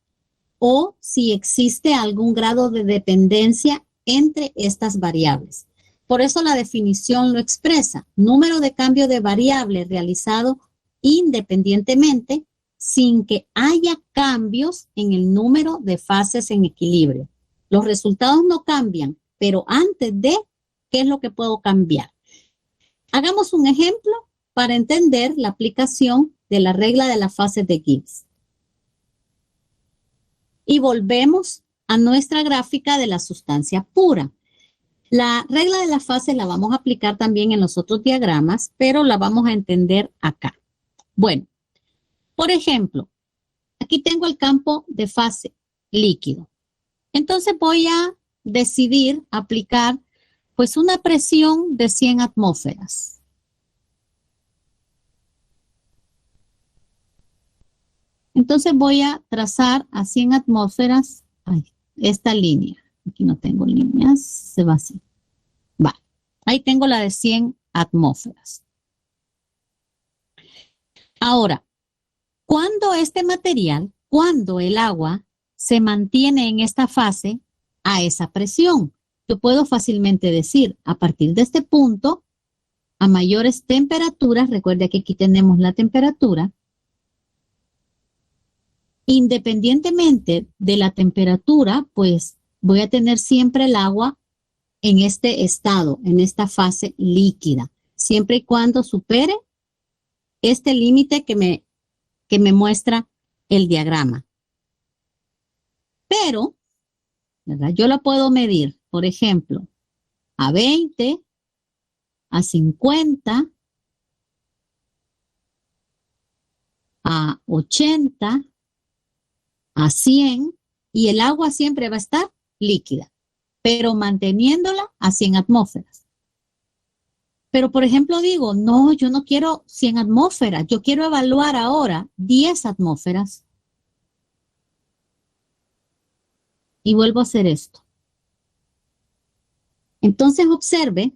O si existe algún grado de dependencia entre estas variables. Por eso la definición lo expresa: número de cambio de variable realizado independientemente sin que haya cambios en el número de fases en equilibrio. Los resultados no cambian, pero antes de, ¿qué es lo que puedo cambiar? Hagamos un ejemplo para entender la aplicación de la regla de las fases de Gibbs. Y volvemos a nuestra gráfica de la sustancia pura. La regla de las fases la vamos a aplicar también en los otros diagramas, pero la vamos a entender acá. Bueno, por ejemplo, aquí tengo el campo de fase líquido. Entonces voy a decidir aplicar pues una presión de 100 atmósferas. Entonces voy a trazar a 100 atmósferas esta línea. Aquí no tengo líneas, se va así. Va, ahí tengo la de 100 atmósferas. Ahora, cuando este material, cuando el agua se mantiene en esta fase a esa presión, yo puedo fácilmente decir, a partir de este punto, a mayores temperaturas, recuerde que aquí tenemos la temperatura, independientemente de la temperatura, pues voy a tener siempre el agua en este estado, en esta fase líquida, siempre y cuando supere este límite que me muestra el diagrama. Pero, ¿verdad? Yo la puedo medir, por ejemplo, a 20, a 50, a 80, a 100, y el agua siempre va a estar líquida, pero manteniéndola a 100 atmósferas. Pero, por ejemplo, digo, no, yo no quiero 100 atmósferas, yo quiero evaluar ahora 10 atmósferas. Y vuelvo a hacer esto. Entonces observe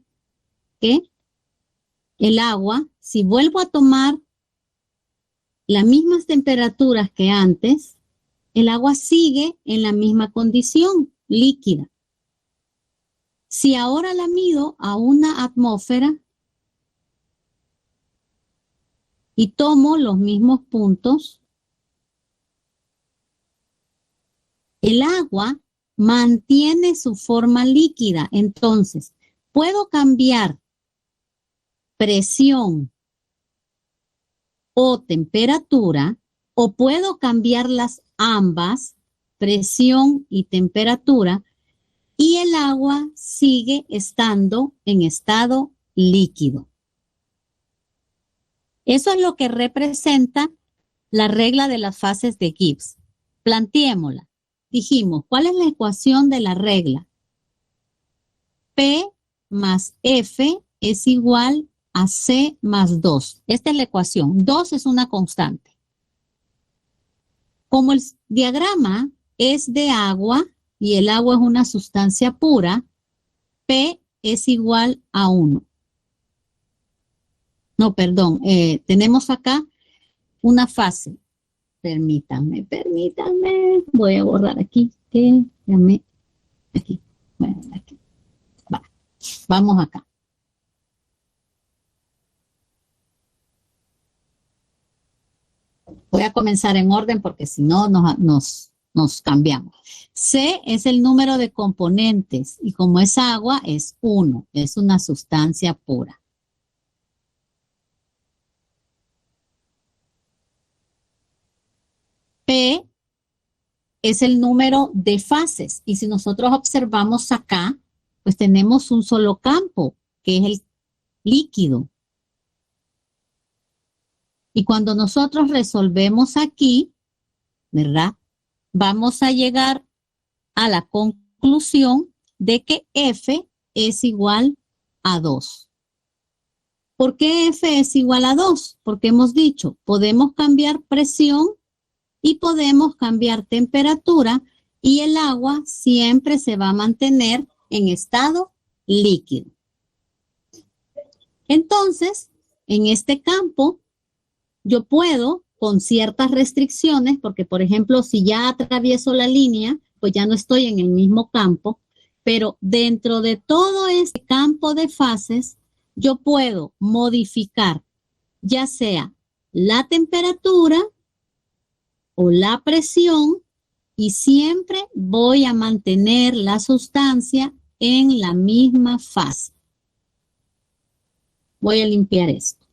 que el agua, si vuelvo a tomar las mismas temperaturas que antes, el agua sigue en la misma condición, líquida. Si ahora la mido a 1 atmósfera y tomo los mismos puntos, el agua mantiene su forma líquida. Entonces, puedo cambiar presión o temperatura, o puedo cambiarlas ambas, presión y temperatura, y el agua sigue estando en estado líquido. Eso es lo que representa la regla de las fases de Gibbs. Planteémosla. Dijimos, ¿cuál es la ecuación de la regla? P más F es igual a C más 2. Esta es la ecuación. 2 es una constante. Como el diagrama es de agua y el agua es una sustancia pura, P es igual a 1. No, perdón. Tenemos acá una fase. Permítanme. Voy a borrar aquí. Aquí. Bueno, aquí. Vamos acá. Voy a comenzar en orden porque si no nos cambiamos. C es el número de componentes y como es agua es 1. Es una sustancia pura. P es el número de fases y si nosotros observamos acá, pues tenemos un solo campo, que es el líquido. Y cuando nosotros resolvemos aquí, ¿verdad? Vamos a llegar a la conclusión de que F es igual a 2. ¿Por qué F es igual a 2? Porque hemos dicho, podemos cambiar presión y podemos cambiar temperatura y el agua siempre se va a mantener en estado líquido. Entonces, en este campo, yo puedo, con ciertas restricciones, porque por ejemplo, si ya atravieso la línea, pues ya no estoy en el mismo campo, pero dentro de todo este campo de fases, yo puedo modificar ya sea la temperatura o la presión y siempre voy a mantener la sustancia en la misma fase. Voy a limpiar esto.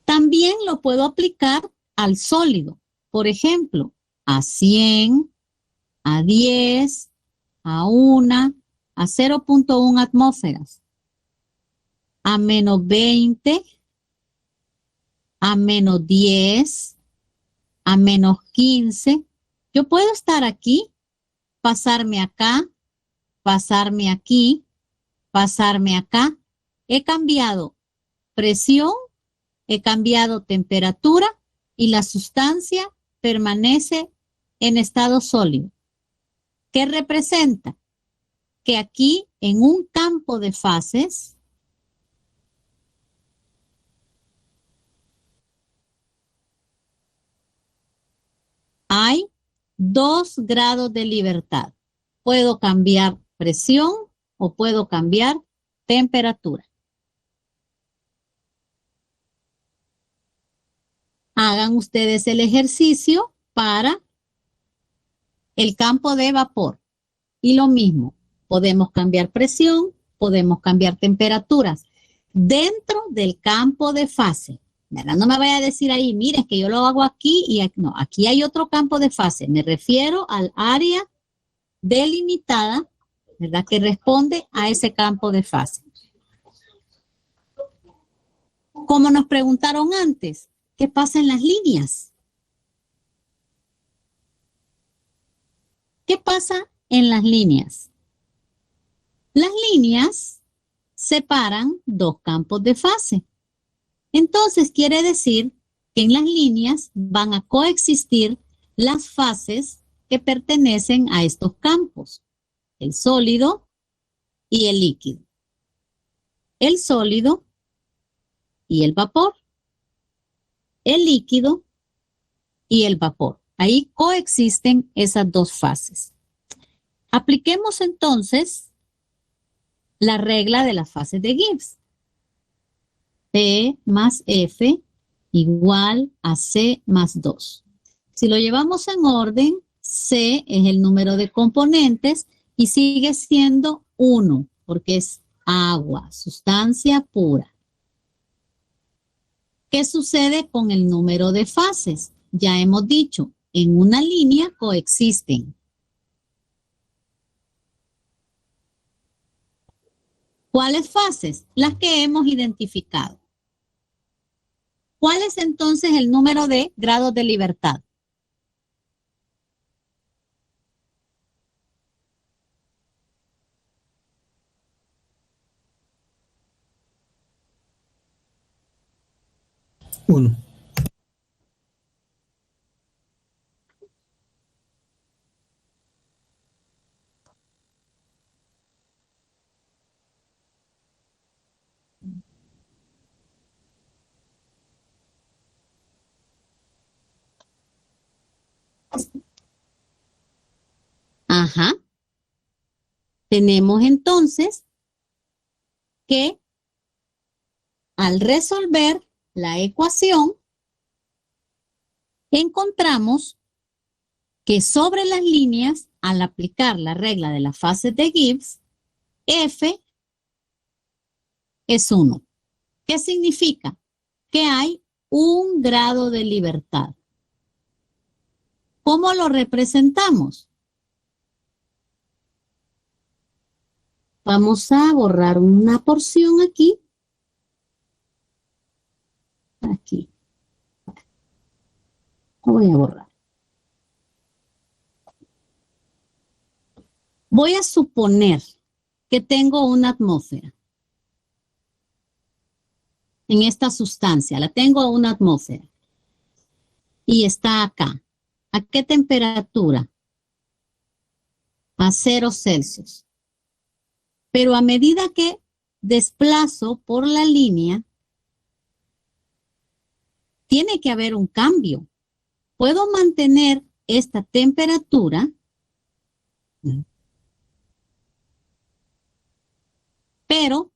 También lo puedo aplicar al sólido. Por ejemplo, a 100, a 10, a 1, a 0.1 atmósferas, a menos 20, a menos 10, a menos 15. Yo puedo estar aquí, pasarme acá, pasarme aquí, pasarme acá. He cambiado presión, he cambiado temperatura y la sustancia permanece en estado sólido. ¿Qué representa? Que aquí en un campo de fases hay 2 grados de libertad. Puedo cambiar presión o puedo cambiar temperatura. Hagan ustedes el ejercicio para el campo de vapor. Y lo mismo, podemos cambiar presión, podemos cambiar temperaturas dentro del campo de fase. ¿Verdad? No me vaya a decir ahí, mire, es que yo lo hago aquí y aquí, no, aquí hay otro campo de fase. Me refiero al área delimitada, ¿verdad? Que responde a ese campo de fase. Como nos preguntaron antes, ¿qué pasa en las líneas? ¿Qué pasa en las líneas? Las líneas separan dos campos de fase. Entonces quiere decir que en las líneas van a coexistir las fases que pertenecen a estos campos, el sólido y el líquido, el sólido y el vapor, el líquido y el vapor. Ahí coexisten esas dos fases. Apliquemos entonces la regla de las fases de Gibbs. P más F igual a C más 2. Si lo llevamos en orden, C es el número de componentes y sigue siendo 1 porque es agua, sustancia pura. ¿Qué sucede con el número de fases? Ya hemos dicho, en una línea coexisten. ¿Cuáles fases? Las que hemos identificado. ¿Cuál es entonces el número de grados de libertad? Uno. Ajá. Tenemos entonces que al resolver la ecuación, encontramos que sobre las líneas, al aplicar la regla de las fases de Gibbs, F es 1. ¿Qué significa? Que hay un grado de libertad. ¿Cómo lo representamos? Vamos a borrar una porción aquí. Aquí. Lo voy a borrar. Voy a suponer que tengo una atmósfera. En esta sustancia, la tengo a una atmósfera. Y está acá. ¿A qué temperatura? A 0 Celsius. Pero a medida que desplazo por la línea, tiene que haber un cambio. Puedo mantener esta temperatura, pero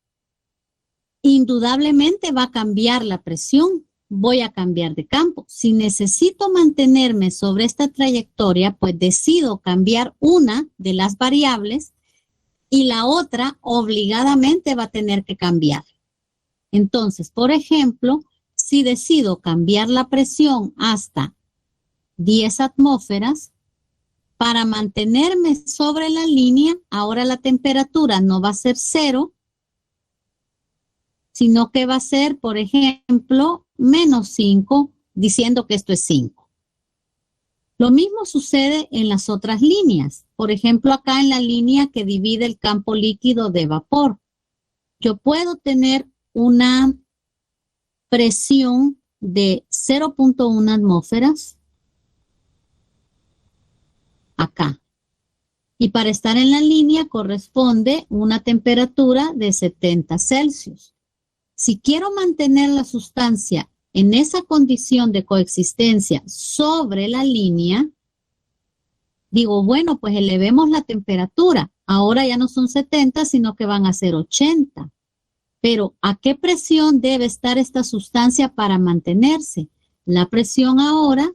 indudablemente va a cambiar la presión. Voy a cambiar de campo. Si necesito mantenerme sobre esta trayectoria, pues decido cambiar una de las variables y la otra obligadamente va a tener que cambiar. Entonces, por ejemplo, si decido cambiar la presión hasta 10 atmósferas, para mantenerme sobre la línea, ahora la temperatura no va a ser 0, sino que va a ser, por ejemplo, -5, diciendo que esto es 5. Lo mismo sucede en las otras líneas. Por ejemplo, acá en la línea que divide el campo líquido de vapor. Yo puedo tener una presión de 0.1 atmósferas acá. Y para estar en la línea corresponde una temperatura de 70 Celsius. Si quiero mantener la sustancia en esa condición de coexistencia sobre la línea, digo, bueno, pues elevemos la temperatura. Ahora ya no son 70, sino que van a ser 80. Pero, ¿a qué presión debe estar esta sustancia para mantenerse? La presión ahora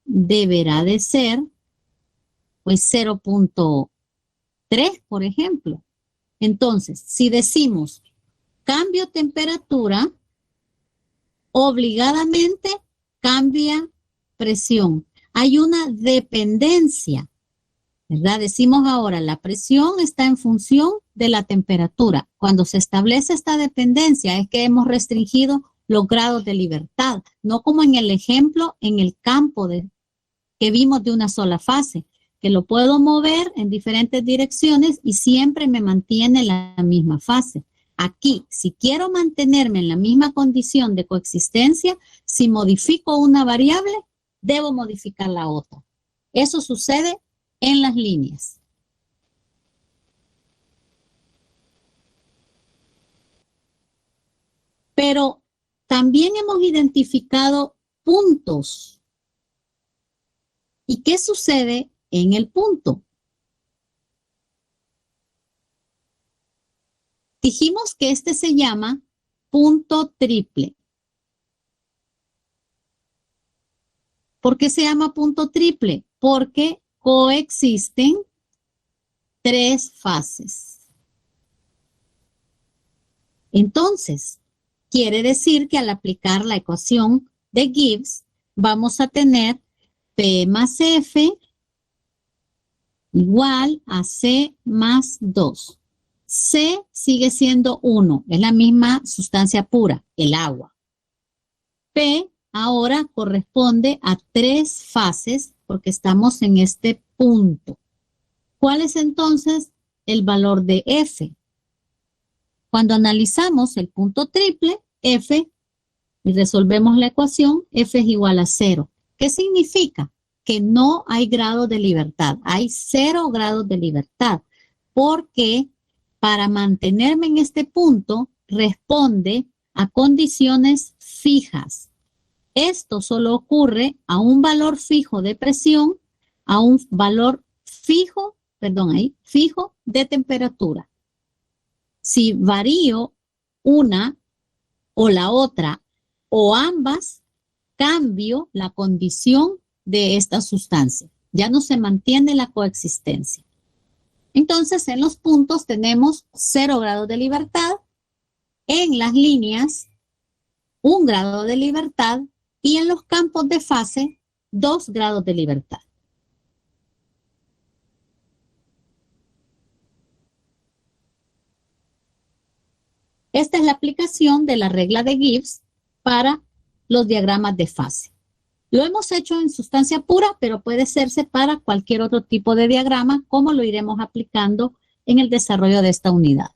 deberá de ser, pues, 0.3, por ejemplo. Entonces, si decimos cambio temperatura, obligadamente cambia presión. Hay una dependencia, ¿verdad? Decimos ahora, la presión está en función de la temperatura. Cuando se establece esta dependencia es que hemos restringido los grados de libertad, no como en el ejemplo, en el campo que vimos de una sola fase. que lo puedo mover en diferentes direcciones y siempre me mantiene la misma fase. Aquí, si quiero mantenerme en la misma condición de coexistencia, si modifico una variable, debo modificar la otra. Eso sucede en las líneas. Pero también hemos identificado puntos. ¿Y qué sucede en el punto? Dijimos que este se llama punto triple. ¿Por qué se llama punto triple? Porque coexisten 3 fases. Entonces, quiere decir que al aplicar la ecuación de Gibbs, vamos a tener P más F igual a C más 2. C sigue siendo 1, es la misma sustancia pura, el agua. P ahora corresponde a 3 fases porque estamos en este punto. ¿Cuál es entonces el valor de F? Cuando analizamos el punto triple, F, y resolvemos la ecuación, F es igual a 0. ¿Qué significa? Que no hay grado de libertad, hay 0 grados de libertad, porque para mantenerme en este punto responde a condiciones fijas. Esto solo ocurre a un valor fijo de presión, a un valor fijo de temperatura. Si varío una o la otra o ambas, cambio la condición de esta sustancia. Ya no se mantiene la coexistencia. Entonces, en los puntos tenemos 0 grados de libertad, en las líneas 1 grado de libertad y en los campos de fase 2 grados de libertad. Esta es la aplicación de la regla de Gibbs para los diagramas de fase. Lo hemos hecho en sustancia pura, pero puede hacerse para cualquier otro tipo de diagrama, como lo iremos aplicando en el desarrollo de esta unidad.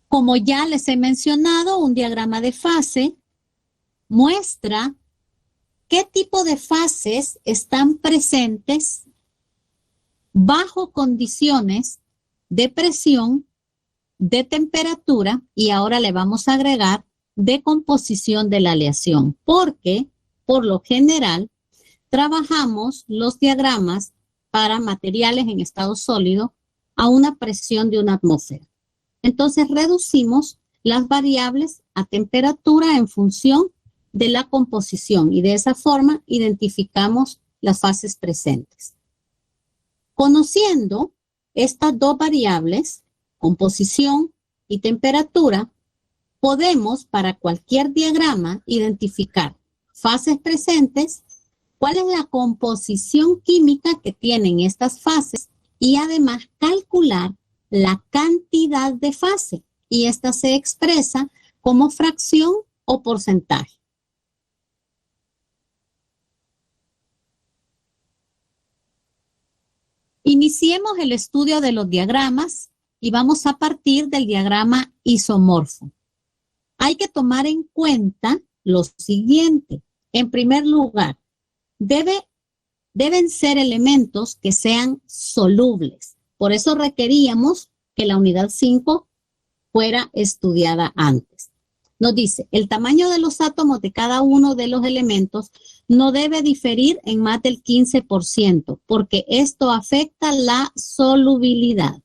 Como ya les he mencionado, un diagrama de fase muestra qué tipo de fases están presentes bajo condiciones de presión, de temperatura, y ahora le vamos a agregar de composición de la aleación, porque por lo general trabajamos los diagramas para materiales en estado sólido a una presión de 1 atmósfera. Entonces reducimos las variables a temperatura en función de la composición y de esa forma identificamos las fases presentes. Conociendo estas 2 variables, composición y temperatura, podemos para cualquier diagrama identificar fases presentes, cuál es la composición química que tienen estas fases y además calcular la cantidad de fase, y esta se expresa como fracción o porcentaje. Iniciemos el estudio de los diagramas y vamos a partir del diagrama isomorfo. Hay que tomar en cuenta lo siguiente. En primer lugar, deben ser elementos que sean solubles. Por eso requeríamos que la unidad 5 fuera estudiada antes. Nos dice, el tamaño de los átomos de cada uno de los elementos no debe diferir en más del 15%, porque esto afecta la solubilidad.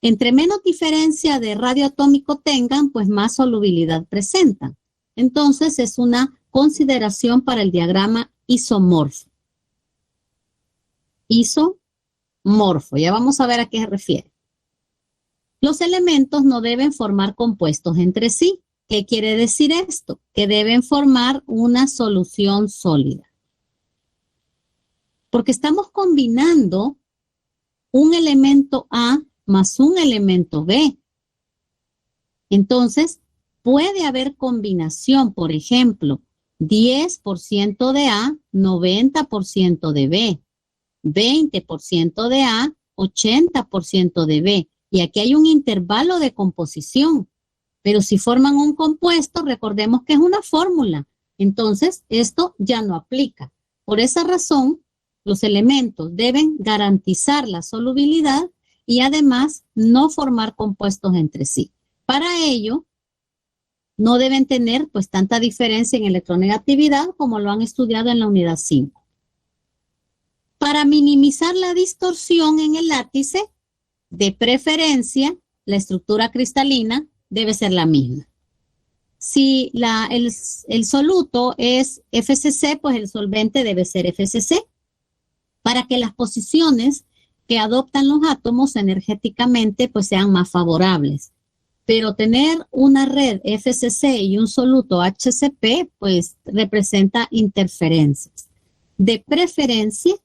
Entre menos diferencia de radio atómico tengan, pues más solubilidad presentan. Entonces es una consideración para el diagrama isomorfo. Isomorfo, ya vamos a ver a qué se refiere. Los elementos no deben formar compuestos entre sí. ¿Qué quiere decir esto? Que deben formar una solución sólida. Porque estamos combinando un elemento A más un elemento B. Entonces, puede haber combinación, por ejemplo, 10% de A, 90% de B, 20% de A, 80% de B. Y aquí hay un intervalo de composición. Pero si forman un compuesto, recordemos que es una fórmula. Entonces, esto ya no aplica. Por esa razón, los elementos deben garantizar la solubilidad y además no formar compuestos entre sí. Para ello, no deben tener pues tanta diferencia en electronegatividad como lo han estudiado en la unidad 5. Para minimizar la distorsión en el látice, de preferencia, la estructura cristalina debe ser la misma. Si el soluto es FCC, pues el solvente debe ser FCC, para que las posiciones que adoptan los átomos energéticamente pues sean más favorables. Pero tener una red FCC y un soluto HCP pues representa interferencias. De preferencia,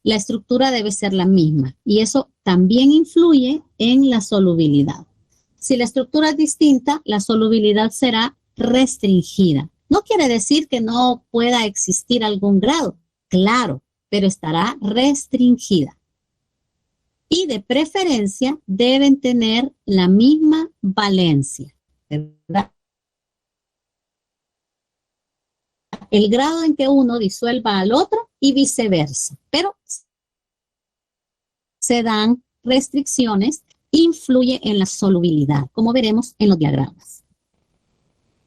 la estructura debe ser la misma y eso también influye en la solubilidad. Si la estructura es distinta, la solubilidad será restringida. No quiere decir que no pueda existir algún grado, claro, pero estará restringida. Y de preferencia deben tener la misma valencia, ¿verdad? El grado en que uno disuelva al otro y viceversa, pero se dan restricciones, influye en la solubilidad, como veremos en los diagramas.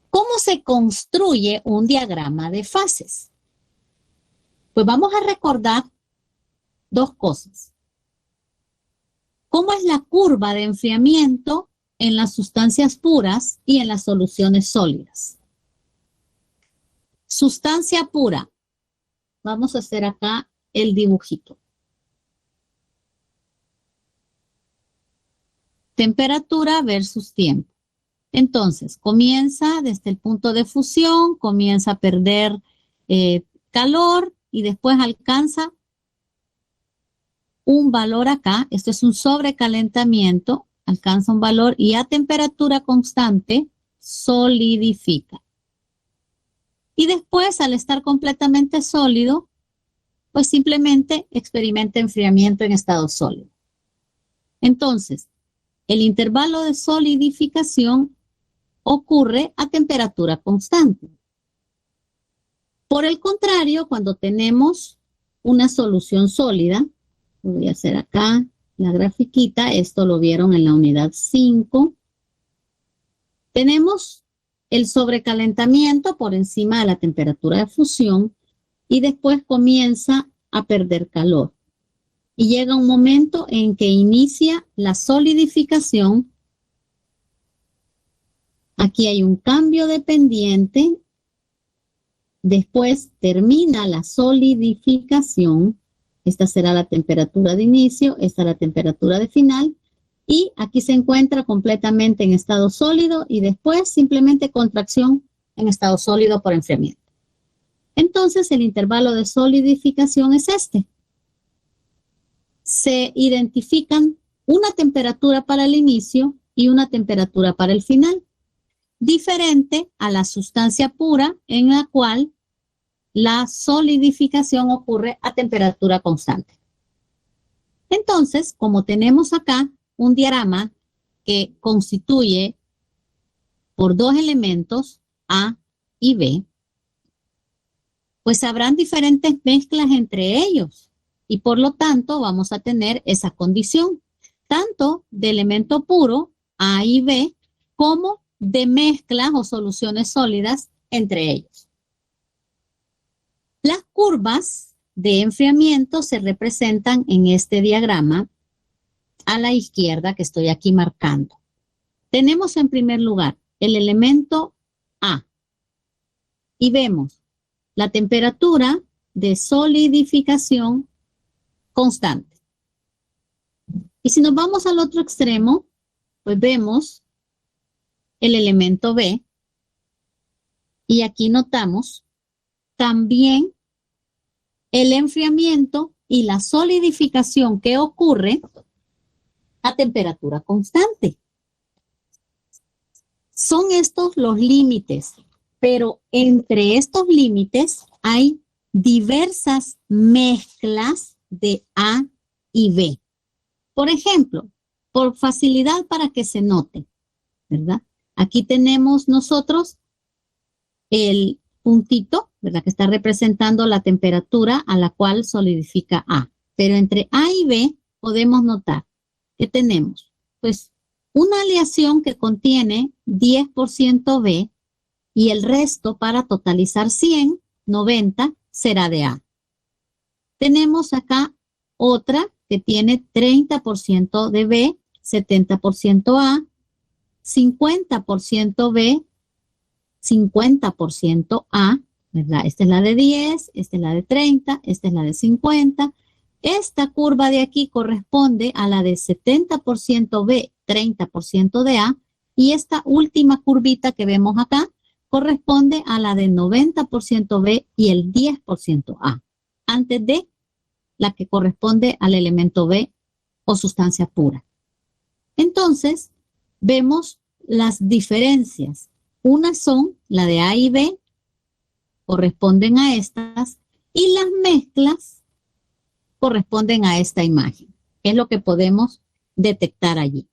¿Cómo se construye un diagrama de fases? Pues vamos a recordar dos cosas. ¿Cómo es la curva de enfriamiento en las sustancias puras y en las soluciones sólidas? Sustancia pura. Vamos a hacer acá el dibujito. Temperatura versus tiempo. Entonces, comienza desde el punto de fusión, comienza a perder calor y después alcanza un valor acá. Esto es un sobrecalentamiento, alcanza un valor y a temperatura constante solidifica. Y después, al estar completamente sólido, pues simplemente experimenta enfriamiento en estado sólido. Entonces, el intervalo de solidificación ocurre a temperatura constante. Por el contrario, cuando tenemos una solución sólida, voy a hacer acá la grafiquita, esto lo vieron en la unidad 5, tenemos el sobrecalentamiento por encima de la temperatura de fusión y después comienza a perder calor. Y llega un momento en que inicia la solidificación. Aquí hay un cambio de pendiente. Después termina la solidificación. Esta será la temperatura de inicio, esta la temperatura de final. Y aquí se encuentra completamente en estado sólido y después simplemente contracción en estado sólido por enfriamiento. Entonces el intervalo de solidificación es este. Se identifican una temperatura para el inicio y una temperatura para el final, diferente a la sustancia pura en la cual la solidificación ocurre a temperatura constante. Entonces, como tenemos acá un diagrama que constituye por dos elementos A y B, pues habrán diferentes mezclas entre ellos. Y por lo tanto vamos a tener esa condición, tanto de elemento puro, A y B, como de mezclas o soluciones sólidas entre ellos. Las curvas de enfriamiento se representan en este diagrama a la izquierda que estoy aquí marcando. Tenemos en primer lugar el elemento A y vemos la temperatura de solidificación constante. Y si nos vamos al otro extremo, pues vemos el elemento B y aquí notamos también el enfriamiento y la solidificación que ocurre a temperatura constante. Son estos los límites, pero entre estos límites hay diversas mezclas de A y B. Por ejemplo, por facilidad para que se note, ¿verdad? Aquí tenemos nosotros el puntito, ¿verdad? Que está representando la temperatura a la cual solidifica A. Pero entre A y B podemos notar que tenemos, pues, una aleación que contiene 10% B y el resto, para totalizar 100, 90, será de A. Tenemos acá otra que tiene 30% de B, 70% A, 50% B, 50% A, ¿verdad? Esta es la de 10, esta es la de 30, esta es la de 50. Esta curva de aquí corresponde a la de 70% B, 30% de A, y esta última curvita que vemos acá corresponde a la de 90% B y el 10% A, antes de la que corresponde al elemento B o sustancia pura. Entonces, vemos las diferencias. Unas son la de A y B, corresponden a estas, y las mezclas corresponden a esta imagen, que es lo que podemos detectar allí.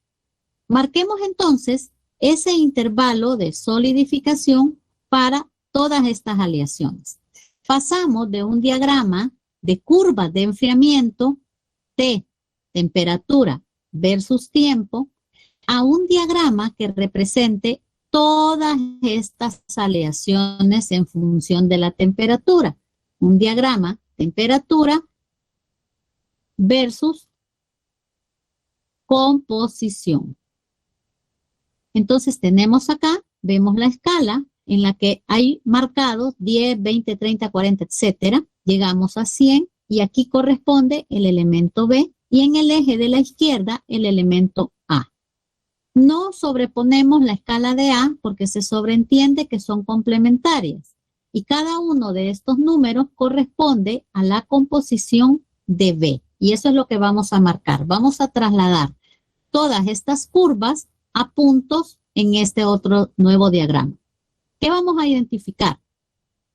Marquemos entonces ese intervalo de solidificación para todas estas aleaciones. Pasamos de un diagrama de curvas de enfriamiento, T, temperatura versus tiempo, a un diagrama que represente todas estas aleaciones en función de la temperatura. Un diagrama, temperatura versus composición. Entonces tenemos acá, vemos la escala en la que hay marcados 10, 20, 30, 40, etcétera. Llegamos a 100 y aquí corresponde el elemento B y en el eje de la izquierda el elemento A. No sobreponemos la escala de A porque se sobreentiende que son complementarias y cada uno de estos números corresponde a la composición de B y eso es lo que vamos a marcar. Vamos a trasladar todas estas curvas a puntos en este otro nuevo diagrama. ¿Qué vamos a identificar?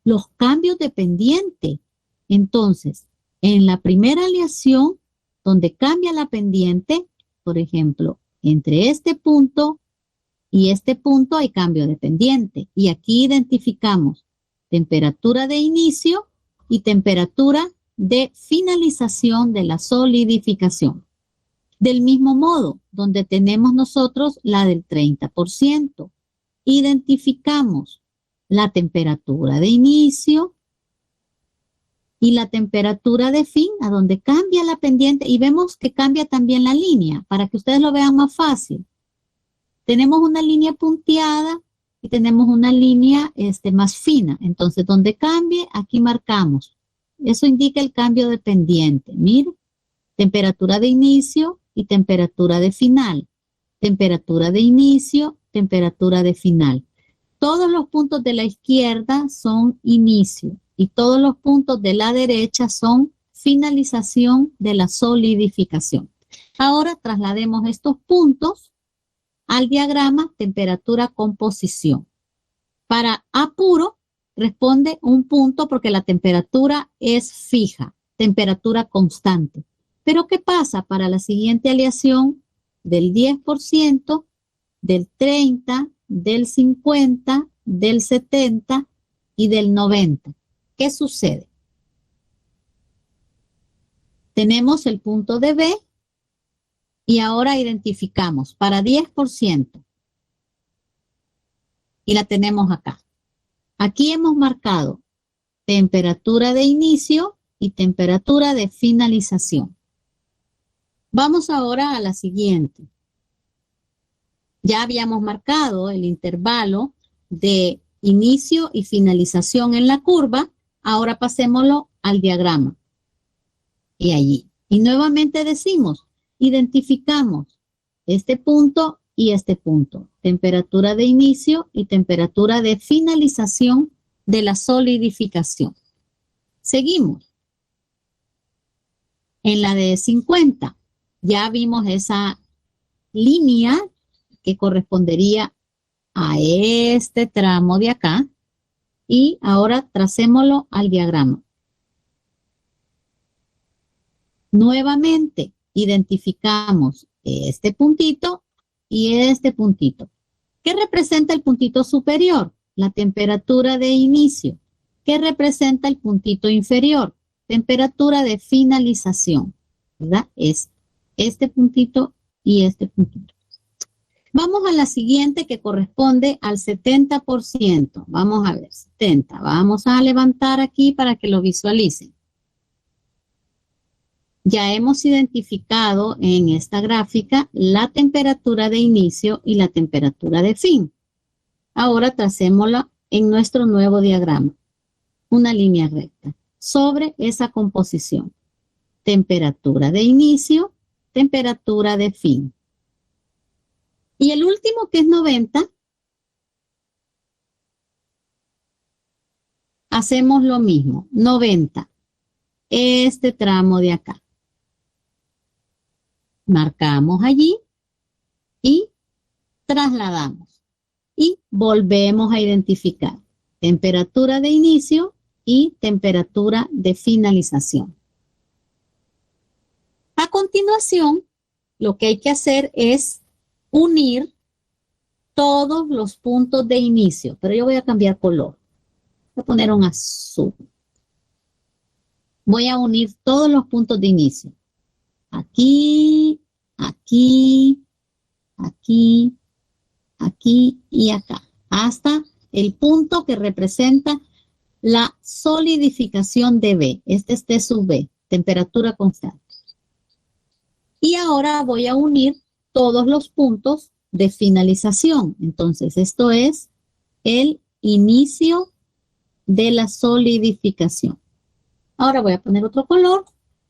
Los cambios de pendiente. Entonces, en la primera aleación, donde cambia la pendiente, por ejemplo, entre este punto y este punto hay cambio de pendiente. Y aquí identificamos temperatura de inicio y temperatura de finalización de la solidificación. Del mismo modo, donde tenemos nosotros la del 30%, identificamos la temperatura de inicio y la temperatura de fin, a donde cambia la pendiente, y vemos que cambia también la línea, para que ustedes lo vean más fácil. Tenemos una línea punteada y tenemos una línea más fina. Entonces, donde cambie, aquí marcamos. Eso indica el cambio de pendiente. Mira, temperatura de inicio y temperatura de final. Temperatura de inicio, temperatura de final. Todos los puntos de la izquierda son inicio y todos los puntos de la derecha son finalización de la solidificación. Ahora traslademos estos puntos al diagrama temperatura-composición. Para A puro responde un punto porque la temperatura es fija, temperatura constante. Pero ¿qué pasa para la siguiente aleación del 10%, del 30%, del 50%, del 70% y del 90%? ¿Qué sucede? Tenemos el punto de B y ahora identificamos para 10% y la tenemos acá. Aquí hemos marcado temperatura de inicio y temperatura de finalización. Vamos ahora a la siguiente. Ya habíamos marcado el intervalo de inicio y finalización en la curva. Ahora pasémoslo al diagrama. Y allí. Y nuevamente decimos, identificamos este punto y este punto. Temperatura de inicio y temperatura de finalización de la solidificación. Seguimos. En la de 50, ya vimos esa línea que correspondería a este tramo de acá y ahora tracémoslo al diagrama. Nuevamente identificamos este puntito y este puntito. ¿Qué representa el puntito superior? La temperatura de inicio. ¿Qué representa el puntito inferior? Temperatura de finalización, ¿verdad? Es este puntito y este puntito. Vamos a la siguiente que corresponde al 70%. Vamos a ver, 70. Vamos a levantar aquí para que lo visualicen. Ya hemos identificado en esta gráfica la temperatura de inicio y la temperatura de fin. Ahora tracémosla en nuestro nuevo diagrama. Una línea recta sobre esa composición. Temperatura de inicio, temperatura de fin. Y el último, que es 90, hacemos lo mismo. 90, este tramo de acá. Marcamos allí y trasladamos. Y volvemos a identificar temperatura de inicio y temperatura de finalización. A continuación, lo que hay que hacer es unir todos los puntos de inicio, pero yo voy a cambiar color. Voy a poner un azul. Voy a unir todos los puntos de inicio. Aquí, aquí, aquí, aquí y acá. Hasta el punto que representa la solidificación de B. Este es T sub B, temperatura constante. Y ahora voy a unir todos los puntos de finalización. Entonces, esto es el inicio de la solidificación. Ahora voy a poner otro color.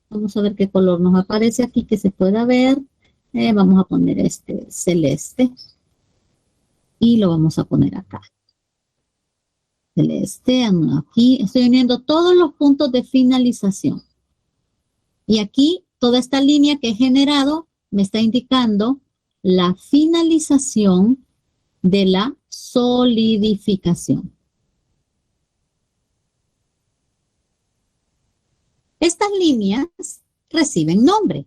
Vamos a ver qué color nos aparece aquí que se pueda ver. Vamos a poner este celeste. Y lo vamos a poner acá. Celeste, aquí. Estoy uniendo todos los puntos de finalización. Y aquí, toda esta línea que he generado me está indicando la finalización de la solidificación. Estas líneas reciben nombre.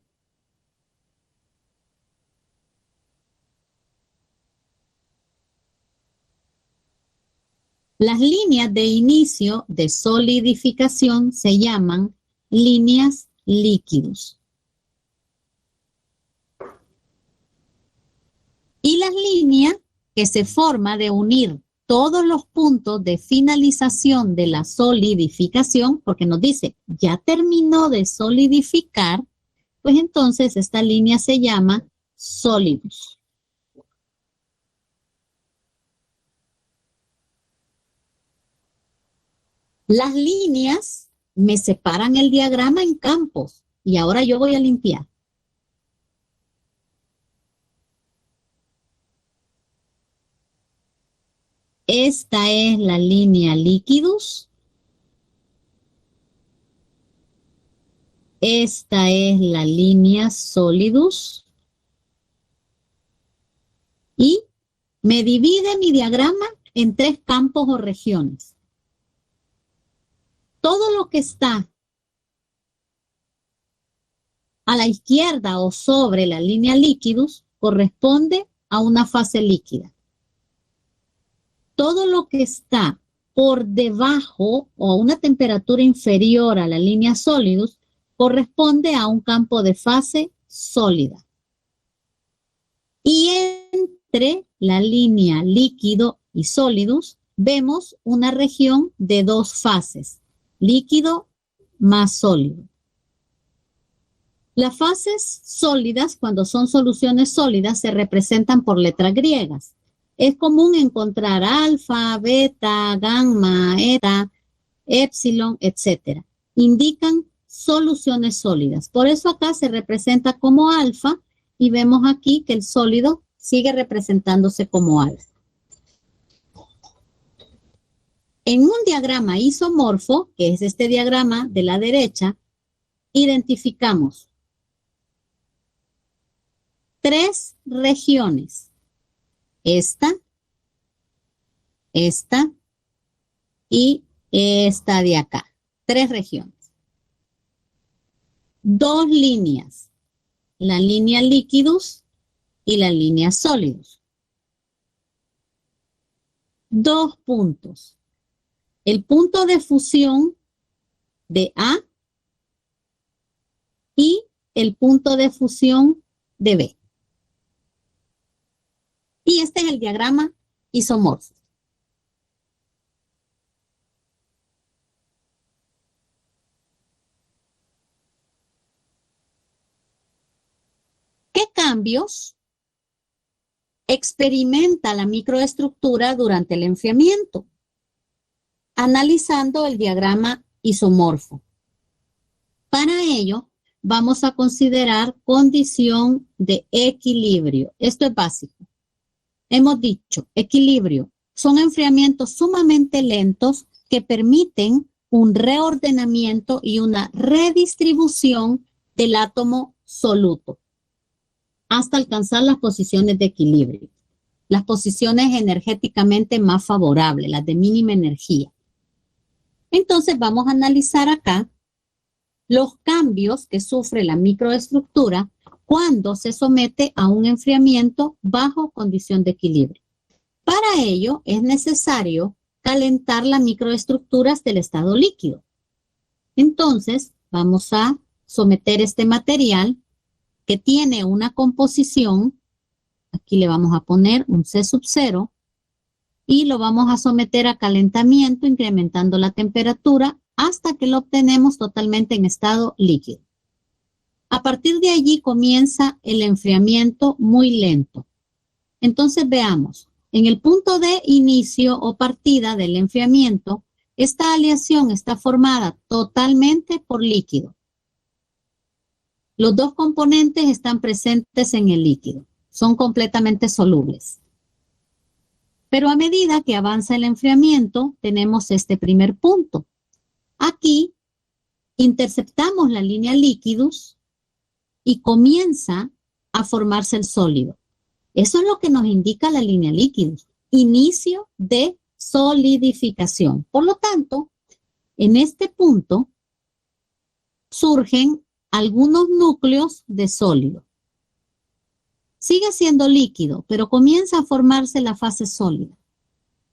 Las líneas de inicio de solidificación se llaman líneas líquidos. Y las líneas que se forman de unir todos los puntos de finalización de la solidificación, porque nos dice, ya terminó de solidificar, pues entonces esta línea se llama sólidos. Las líneas me separan el diagrama en campos y ahora yo voy a limpiar. Esta es la línea líquidos. Esta es la línea sólidos. Y me divide mi diagrama en 3 campos o regiones. Todo lo que está a la izquierda o sobre la línea líquidos corresponde a una fase líquida. Todo lo que está por debajo o a una temperatura inferior a la línea sólidos corresponde a un campo de fase sólida. Y entre la línea líquido y sólidos vemos una región de 2 fases, líquido más sólido. Las fases sólidas, cuando son soluciones sólidas, se representan por letras griegas. Es común encontrar alfa, beta, gamma, eta, epsilon, etc. Indican soluciones sólidas. Por eso acá se representa como alfa y vemos aquí que el sólido sigue representándose como alfa. En un diagrama isomorfo, que es este diagrama de la derecha, identificamos 3 regiones. Esta, esta y esta de acá. 3 regiones. 2 líneas, la línea líquidos y la línea sólidos. 2 puntos. El punto de fusión de A y el punto de fusión de B. Y este es el diagrama isomorfo. ¿Qué cambios experimenta la microestructura durante el enfriamiento? Analizando el diagrama isomorfo. Para ello, vamos a considerar condición de equilibrio. Esto es básico. Hemos dicho, equilibrio. Son enfriamientos sumamente lentos que permiten un reordenamiento y una redistribución del átomo soluto hasta alcanzar las posiciones de equilibrio, las posiciones energéticamente más favorables, las de mínima energía. Entonces vamos a analizar acá los cambios que sufre la microestructura cuando se somete a un enfriamiento bajo condición de equilibrio. Para ello es necesario calentar las microestructuras del estado líquido. Entonces vamos a someter este material que tiene una composición, aquí le vamos a poner un C0, y lo vamos a someter a calentamiento incrementando la temperatura hasta que lo obtenemos totalmente en estado líquido. A partir de allí comienza el enfriamiento muy lento. Entonces veamos, en el punto de inicio o partida del enfriamiento, esta aleación está formada totalmente por líquido. Los 2 componentes están presentes en el líquido, son completamente solubles. Pero a medida que avanza el enfriamiento, tenemos este primer punto. Aquí interceptamos la línea líquidos y comienza a formarse el sólido. Eso es lo que nos indica la línea líquidos, inicio de solidificación. Por lo tanto, en este punto surgen algunos núcleos de sólido. Sigue siendo líquido, pero comienza a formarse la fase sólida.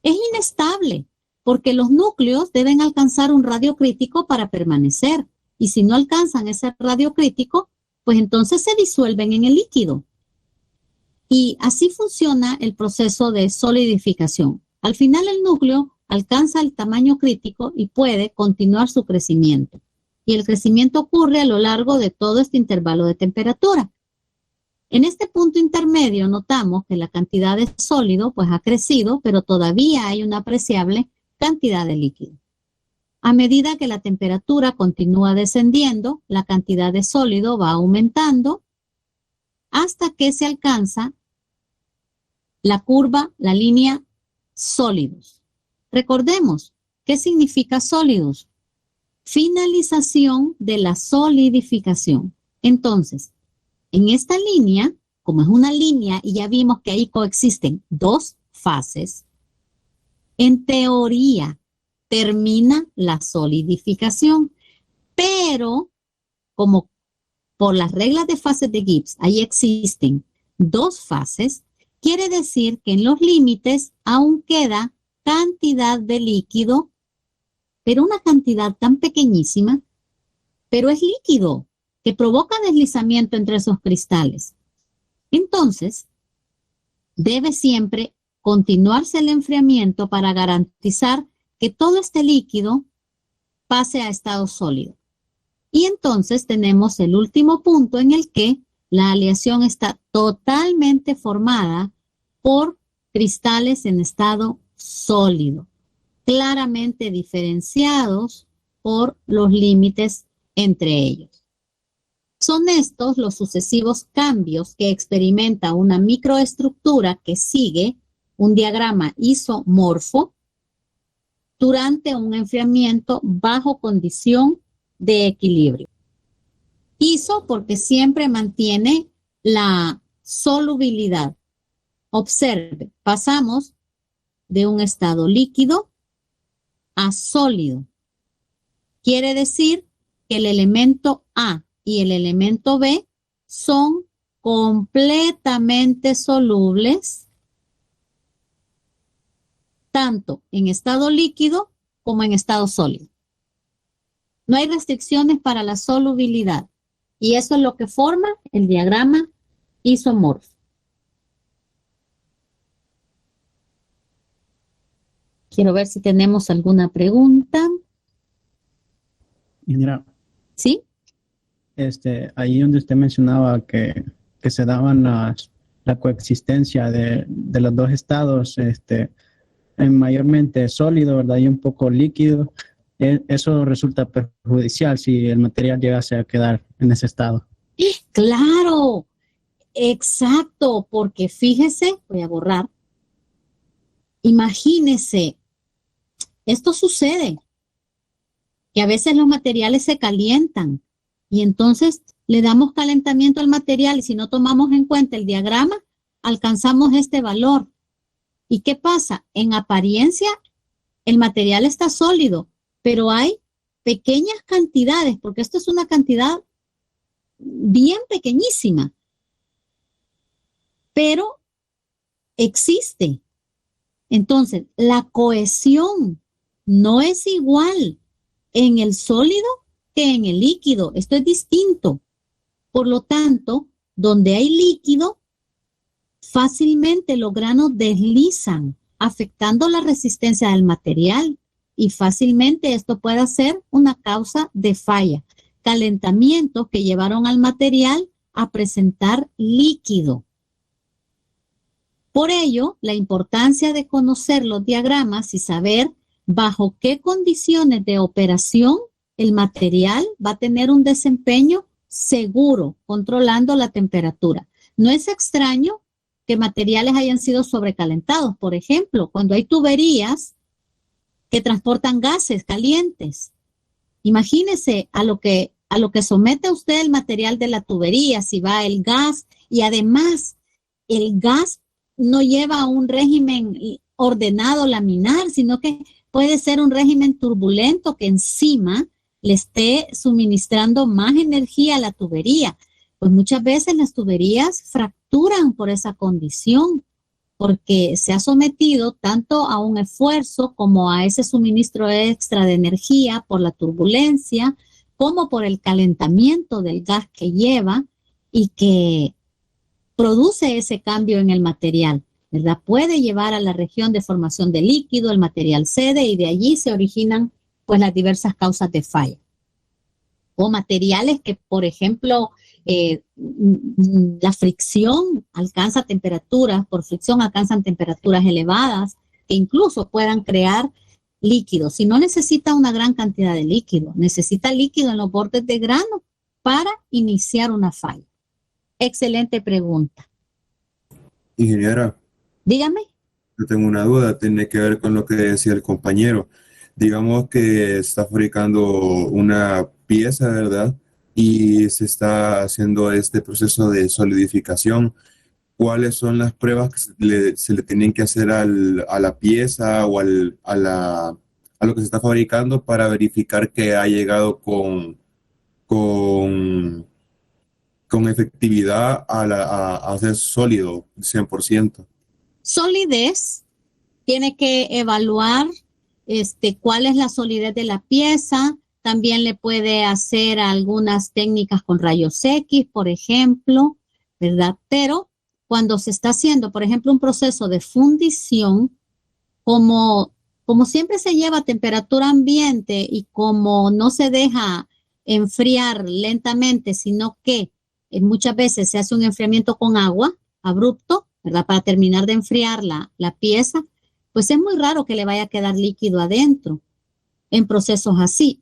Es inestable porque los núcleos deben alcanzar un radio crítico para permanecer. Y si no alcanzan ese radio crítico, pues entonces se disuelven en el líquido. Y así funciona el proceso de solidificación. Al final el núcleo alcanza el tamaño crítico y puede continuar su crecimiento. Y el crecimiento ocurre a lo largo de todo este intervalo de temperatura. En este punto intermedio notamos que la cantidad de sólido pues ha crecido, pero todavía hay una apreciable cantidad de líquido. A medida que la temperatura continúa descendiendo, la cantidad de sólido va aumentando hasta que se alcanza la curva, la línea sólidos. Recordemos, ¿qué significa sólidos? Finalización de la solidificación. Entonces, en esta línea, como es una línea y ya vimos que ahí coexisten 2 fases, en teoría termina la solidificación, pero como por las reglas de fases de Gibbs ahí existen 2 fases, quiere decir que en los límites aún queda cantidad de líquido, pero una cantidad tan pequeñísima, pero es líquido, que provoca deslizamiento entre esos cristales. Entonces, debe siempre continuarse el enfriamiento para garantizar que todo este líquido pase a estado sólido. Y entonces tenemos el último punto en el que la aleación está totalmente formada por cristales en estado sólido, claramente diferenciados por los límites entre ellos. Son estos los sucesivos cambios que experimenta una microestructura que sigue un diagrama isomorfo durante un enfriamiento bajo condición de equilibrio. Iso porque siempre mantiene la solubilidad. Observe, pasamos de un estado líquido a sólido. Quiere decir que el elemento A y el elemento B son completamente solubles tanto en estado líquido como en estado sólido. No hay restricciones para la solubilidad y eso es lo que forma el diagrama isomorfo. Quiero ver si tenemos alguna pregunta. Mira, ¿sí? Ahí donde usted mencionaba que se daban la coexistencia de los dos estados, mayormente sólido, ¿verdad? Y un poco líquido. Eso resulta perjudicial si el material llegase a quedar en ese estado. Claro, exacto, porque fíjese, voy a borrar. Imagínese, esto sucede, que a veces los materiales se calientan y entonces le damos calentamiento al material y si no tomamos en cuenta el diagrama, alcanzamos este valor. ¿Y qué pasa? En apariencia, el material está sólido, pero hay pequeñas cantidades, porque esto es una cantidad bien pequeñísima, pero existe. Entonces, la cohesión no es igual en el sólido que en el líquido. Esto es distinto. Por lo tanto, donde hay líquido, fácilmente los granos deslizan, afectando la resistencia del material y fácilmente esto puede ser una causa de falla. Calentamientos que llevaron al material a presentar líquido. Por ello, la importancia de conocer los diagramas y saber bajo qué condiciones de operación el material va a tener un desempeño seguro, controlando la temperatura. No es extraño que materiales hayan sido sobrecalentados. Por ejemplo, cuando hay tuberías que transportan gases calientes. Imagínese a lo que somete usted el material de la tubería, si va el gas, y además el gas no lleva un régimen ordenado laminar, sino que puede ser un régimen turbulento que encima le esté suministrando más energía a la tubería. Pues muchas veces las tuberías fracturan por esa condición, porque se ha sometido tanto a un esfuerzo como a ese suministro extra de energía por la turbulencia, como por el calentamiento del gas que lleva y que produce ese cambio en el material, ¿verdad? Puede llevar a la región de formación de líquido, el material cede y de allí se originan pues las diversas causas de falla. O materiales que, por ejemplo, la fricción alcanza temperaturas, por fricción alcanzan temperaturas elevadas que incluso puedan crear líquido. Si no necesita una gran cantidad de líquido, necesita líquido en los bordes de grano para iniciar una falla. Excelente pregunta. Ingeniera. Dígame. Yo tengo una duda, tiene que ver con lo que decía el compañero. Digamos que está fabricando una pieza, ¿verdad? Y se está haciendo este proceso de solidificación. ¿Cuáles son las pruebas que se le tienen que hacer a la pieza o a lo que se está fabricando para verificar que ha llegado con efectividad a ser sólido 100%? Solidez, tiene que evaluar cuál es la solidez de la pieza. También le puede hacer algunas técnicas con rayos X, por ejemplo, ¿verdad? Pero cuando se está haciendo, por ejemplo, un proceso de fundición, como siempre se lleva a temperatura ambiente y como no se deja enfriar lentamente, sino que muchas veces se hace un enfriamiento con agua abrupto, ¿verdad? Para terminar de enfriar la pieza, pues es muy raro que le vaya a quedar líquido adentro en procesos así.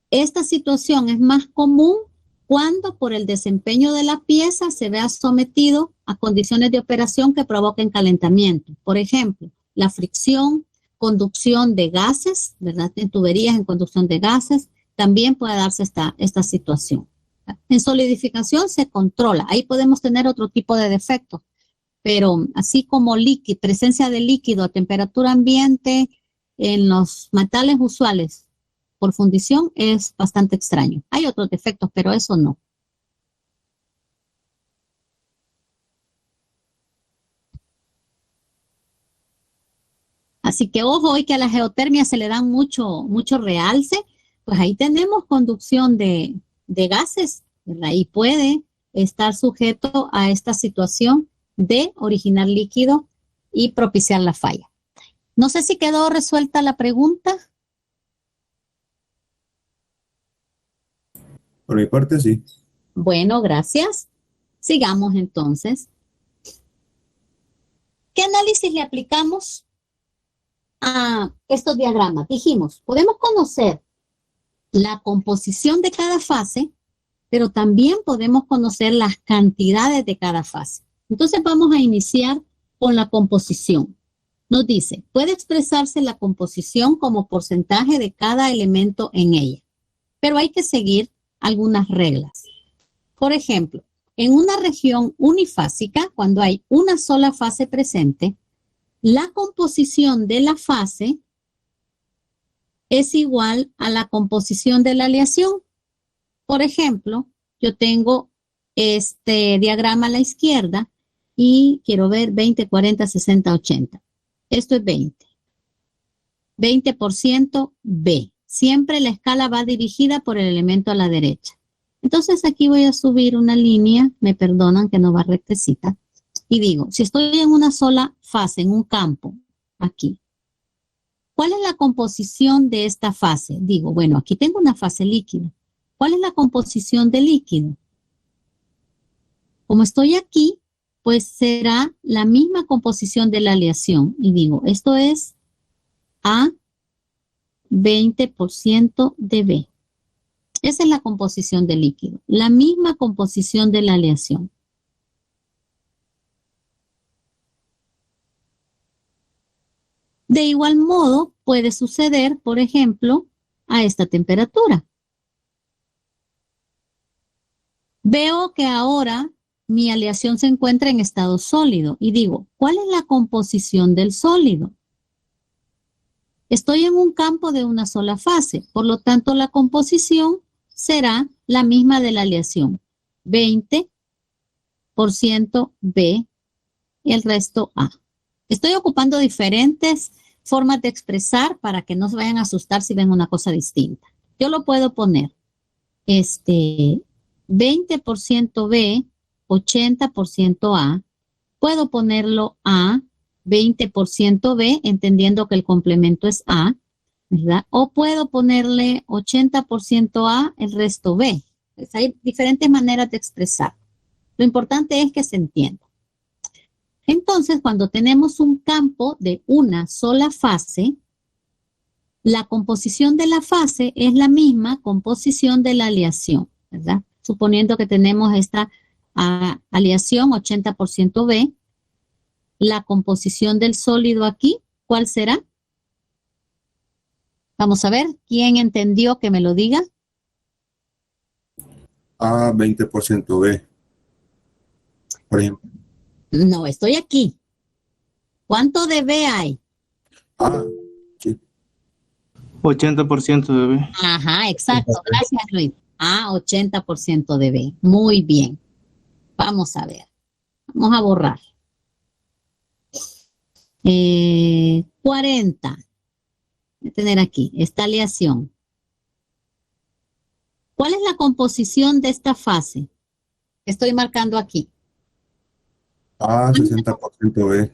Esta situación es más común cuando por el desempeño de la pieza se vea sometido a condiciones de operación que provoquen calentamiento. Por ejemplo, la fricción, conducción de gases, ¿verdad? En tuberías, en conducción de gases, también puede darse esta situación. En solidificación se controla. Ahí podemos tener otro tipo de defectos, pero así como líquido, presencia de líquido a temperatura ambiente en los metales usuales por fundición es bastante extraño. Hay otros defectos, pero eso no. Así que ojo, hoy que a la geotermia se le dan mucho realce, pues ahí tenemos conducción de gases, ¿verdad? Y puede estar sujeto a esta situación de originar líquido y propiciar la falla. No sé si quedó resuelta la pregunta. Por mi parte, sí. Bueno, gracias. Sigamos entonces. ¿Qué análisis le aplicamos a estos diagramas? Dijimos, podemos conocer la composición de cada fase, pero también podemos conocer las cantidades de cada fase. Entonces vamos a iniciar con la composición. Nos dice, puede expresarse la composición como porcentaje de cada elemento en ella, pero hay que seguir algunas reglas. Por ejemplo, en una región unifásica, cuando hay una sola fase presente, la composición de la fase es igual a la composición de la aleación. Por ejemplo, yo tengo este diagrama a la izquierda y quiero ver 20, 40, 60, 80. Esto es 20. 20% B. Siempre la escala va dirigida por el elemento a la derecha. Entonces aquí voy a subir una línea, me perdonan que no va rectecita, y digo, si estoy en una sola fase, en un campo, aquí, ¿cuál es la composición de esta fase? Digo, bueno, aquí tengo una fase líquida. ¿Cuál es la composición de líquido? Como estoy aquí, pues será la misma composición de la aleación. Y digo, esto es A 20% de B. Esa es la composición del líquido. La misma composición de la aleación. De igual modo, puede suceder, por ejemplo, a esta temperatura. Veo que ahora mi aleación se encuentra en estado sólido y digo, ¿cuál es la composición del sólido? Estoy en un campo de una sola fase, por lo tanto la composición será la misma de la aleación. 20% B y el resto A. Estoy ocupando diferentes formas de expresar para que no se vayan a asustar si ven una cosa distinta. Yo lo puedo poner 20% B, 80% A. Puedo ponerlo A, 20% B, entendiendo que el complemento es A, ¿verdad? O puedo ponerle 80% A, el resto B. Pues hay diferentes maneras de expresar. Lo importante es que se entienda. Entonces, cuando tenemos un campo de una sola fase, la composición de la fase es la misma composición de la aleación, ¿verdad? Suponiendo que tenemos esta aleación 80% B, la composición del sólido aquí, ¿cuál será? Vamos a ver, ¿quién entendió que me lo diga? A 20% B. Por ejemplo. No, estoy aquí. ¿Cuánto de B hay? Ah, sí. 80% de B. Ajá, exacto. Gracias, Luis. Ah, 80% de B. Muy bien. Vamos a ver. Vamos a borrar. 40. Voy a tener aquí esta aleación. ¿Cuál es la composición de esta fase? Estoy marcando aquí. A 60% B.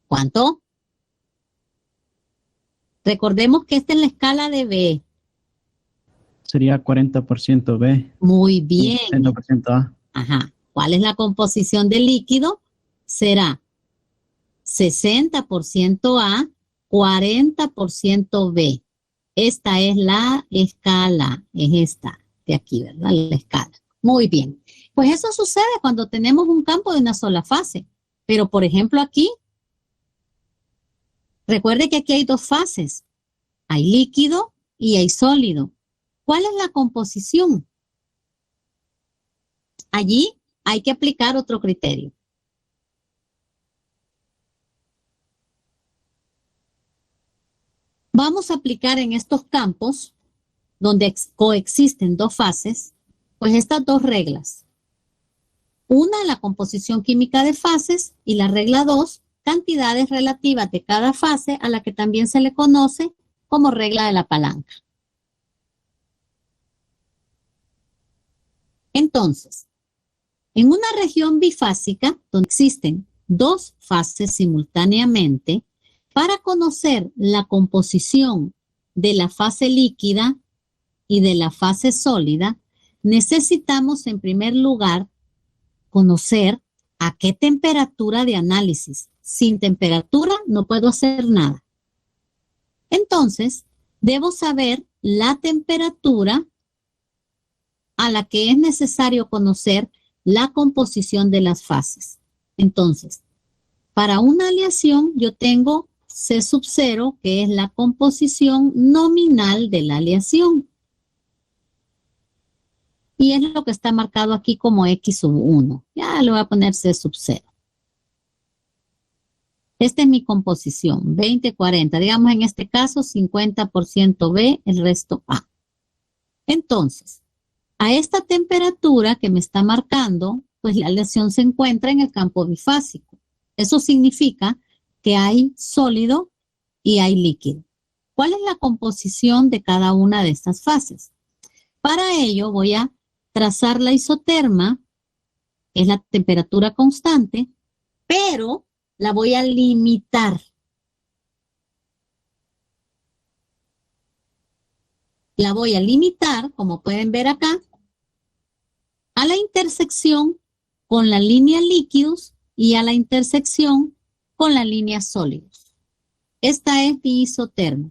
¿Cuánto? Recordemos que esta es la escala de B. Sería 40% B. Muy bien. 60% A. Ajá. ¿Cuál es la composición del líquido? Será 60% A, 40% B. Esta es la escala. Es esta de aquí, ¿verdad? La escala. Muy bien. Pues eso sucede cuando tenemos un campo de una sola fase. Pero, por ejemplo, aquí, recuerde que aquí hay dos fases. Hay líquido y hay sólido. ¿Cuál es la composición? Allí hay que aplicar otro criterio. Vamos a aplicar en estos campos, donde coexisten dos fases, pues estas dos reglas. Una, la composición química de fases, y la regla 2, cantidades relativas de cada fase, a la que también se le conoce como regla de la palanca. Entonces, en una región bifásica, donde existen dos fases simultáneamente, para conocer la composición de la fase líquida y de la fase sólida, necesitamos en primer lugar conocer a qué temperatura de análisis. Sin temperatura no puedo hacer nada. Entonces, debo saber la temperatura a la que es necesario conocer la composición de las fases. Entonces, para una aleación yo tengo C sub 0, que es la composición nominal de la aleación. Y es lo que está marcado aquí como X sub 1. Ya le voy a poner C sub 0. Esta es mi composición, 20-40. Digamos en este caso 50% B, el resto A. Entonces, a esta temperatura que me está marcando, pues la aleación se encuentra en el campo bifásico. Eso significa que hay sólido y hay líquido. ¿Cuál es la composición de cada una de estas fases? Para ello voy a trazar la isoterma, que es la temperatura constante, pero la voy a limitar. La voy a limitar, como pueden ver acá, a la intersección con la línea líquidos y a la intersección con la línea sólidos. Esta es mi isoterma.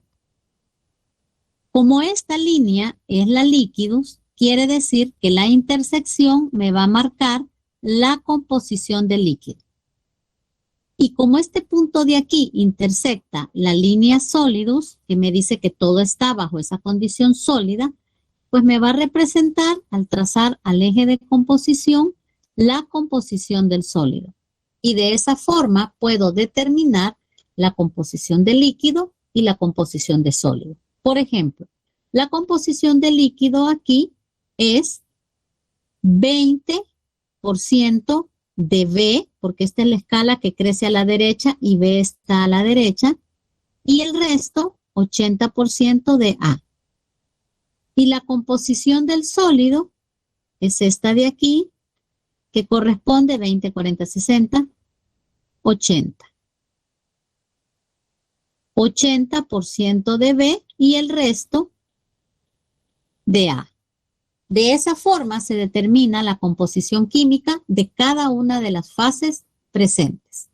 Como esta línea es la líquidos, quiere decir que la intersección me va a marcar la composición del líquido. Y como este punto de aquí intersecta la línea sólidos, que me dice que todo está bajo esa condición sólida, pues me va a representar, al trazar al eje de composición, la composición del sólido. Y de esa forma puedo determinar la composición del líquido y la composición de sólido. Por ejemplo, la composición del líquido aquí es 20% de B, porque esta es la escala que crece a la derecha y B está a la derecha, y el resto 80% de A. Y la composición del sólido es esta de aquí, que corresponde 20, 40, 60, 80. 80% de B y el resto de A. De esa forma se determina la composición química de cada una de las fases presentes.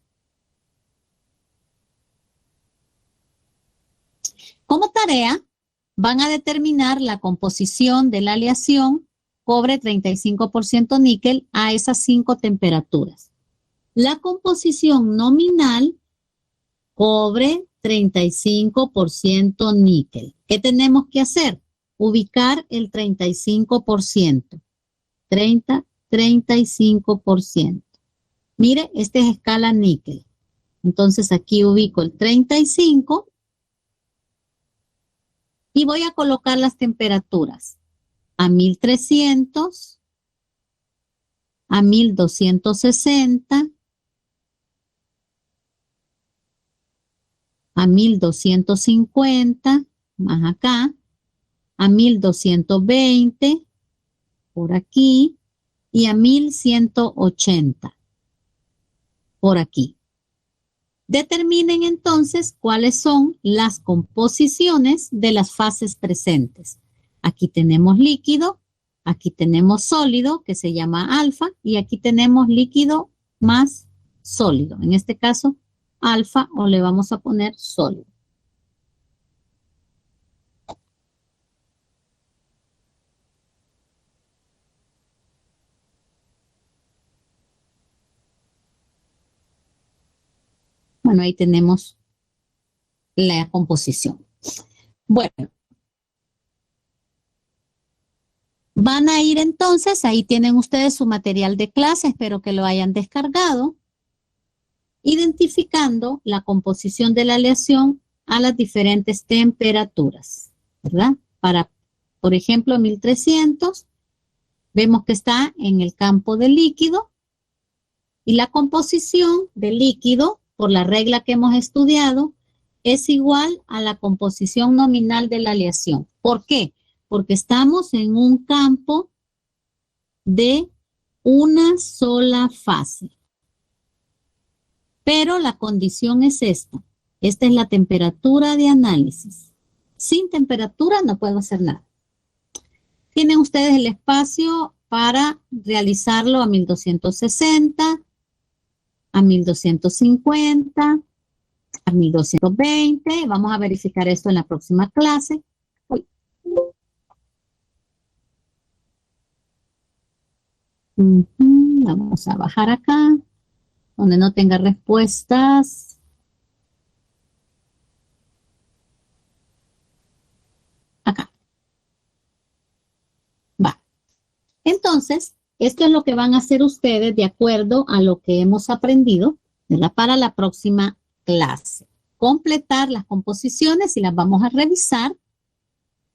Como tarea, van a determinar la composición de la aleación cobre 35% níquel a esas 5 temperaturas. La composición nominal cobre 35% níquel. ¿Qué tenemos que hacer? Ubicar el 35%. 35%. Mire, esta es escala níquel. Entonces aquí ubico el 35 y voy a colocar las temperaturas a 1300, a 1260, a 1250, más acá, a 1220, por aquí, y a 1180, por aquí. Determinen entonces cuáles son las composiciones de las fases presentes. Aquí tenemos líquido, aquí tenemos sólido, que se llama alfa, y aquí tenemos líquido más sólido. En este caso, alfa, o le vamos a poner sólido. Bueno, ahí tenemos la composición. Bueno, Van a ir entonces, ahí tienen ustedes su material de clase, espero que lo hayan descargado, identificando la composición de la aleación a las diferentes temperaturas, ¿verdad? Para, por ejemplo, 1300, vemos que está en el campo de líquido y la composición del líquido, por la regla que hemos estudiado, es igual a la composición nominal de la aleación. ¿Por qué? Porque estamos en un campo de una sola fase. Pero la condición es esta. Esta es la temperatura de análisis. Sin temperatura no puedo hacer nada. Tienen ustedes el espacio para realizarlo a 1260, a 1250, a 1220. Vamos a verificar esto en la próxima clase. Uy. Vamos a bajar acá, donde no tenga respuestas. Acá. Va. Entonces, esto es lo que van a hacer ustedes de acuerdo a lo que hemos aprendido, ¿verdad? Para la próxima clase. Completar las composiciones y las vamos a revisar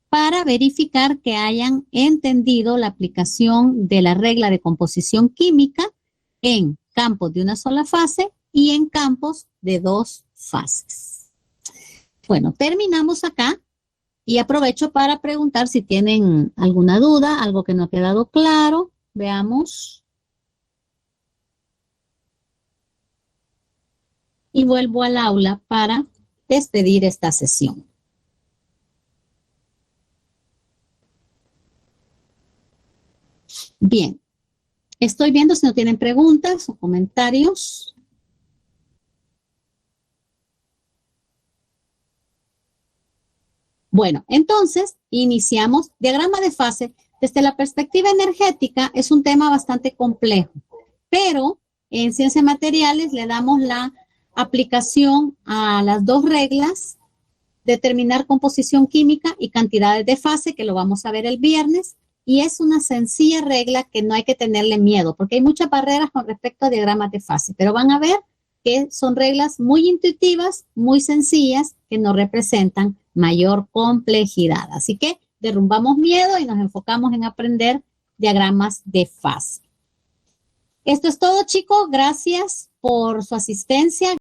para verificar que hayan entendido la aplicación de la regla de composición química en campos de una sola fase y en campos de dos fases. Bueno, terminamos acá y aprovecho para preguntar si tienen alguna duda, algo que no ha quedado claro. Veamos. Y vuelvo al aula para despedir esta sesión. Bien, estoy viendo si no tienen preguntas o comentarios. Bueno, entonces iniciamos diagrama de fase. Desde la perspectiva energética es un tema bastante complejo, pero en ciencias materiales le damos la aplicación a las dos reglas, determinar composición química y cantidades de fase, que lo vamos a ver el viernes, y es una sencilla regla que no hay que tenerle miedo, porque hay muchas barreras con respecto a diagramas de fase, pero van a ver que son reglas muy intuitivas, muy sencillas, que no representan mayor complejidad. Así que derrumbamos miedo y nos enfocamos en aprender diagramas de fase. Esto es todo, chicos. Gracias por su asistencia.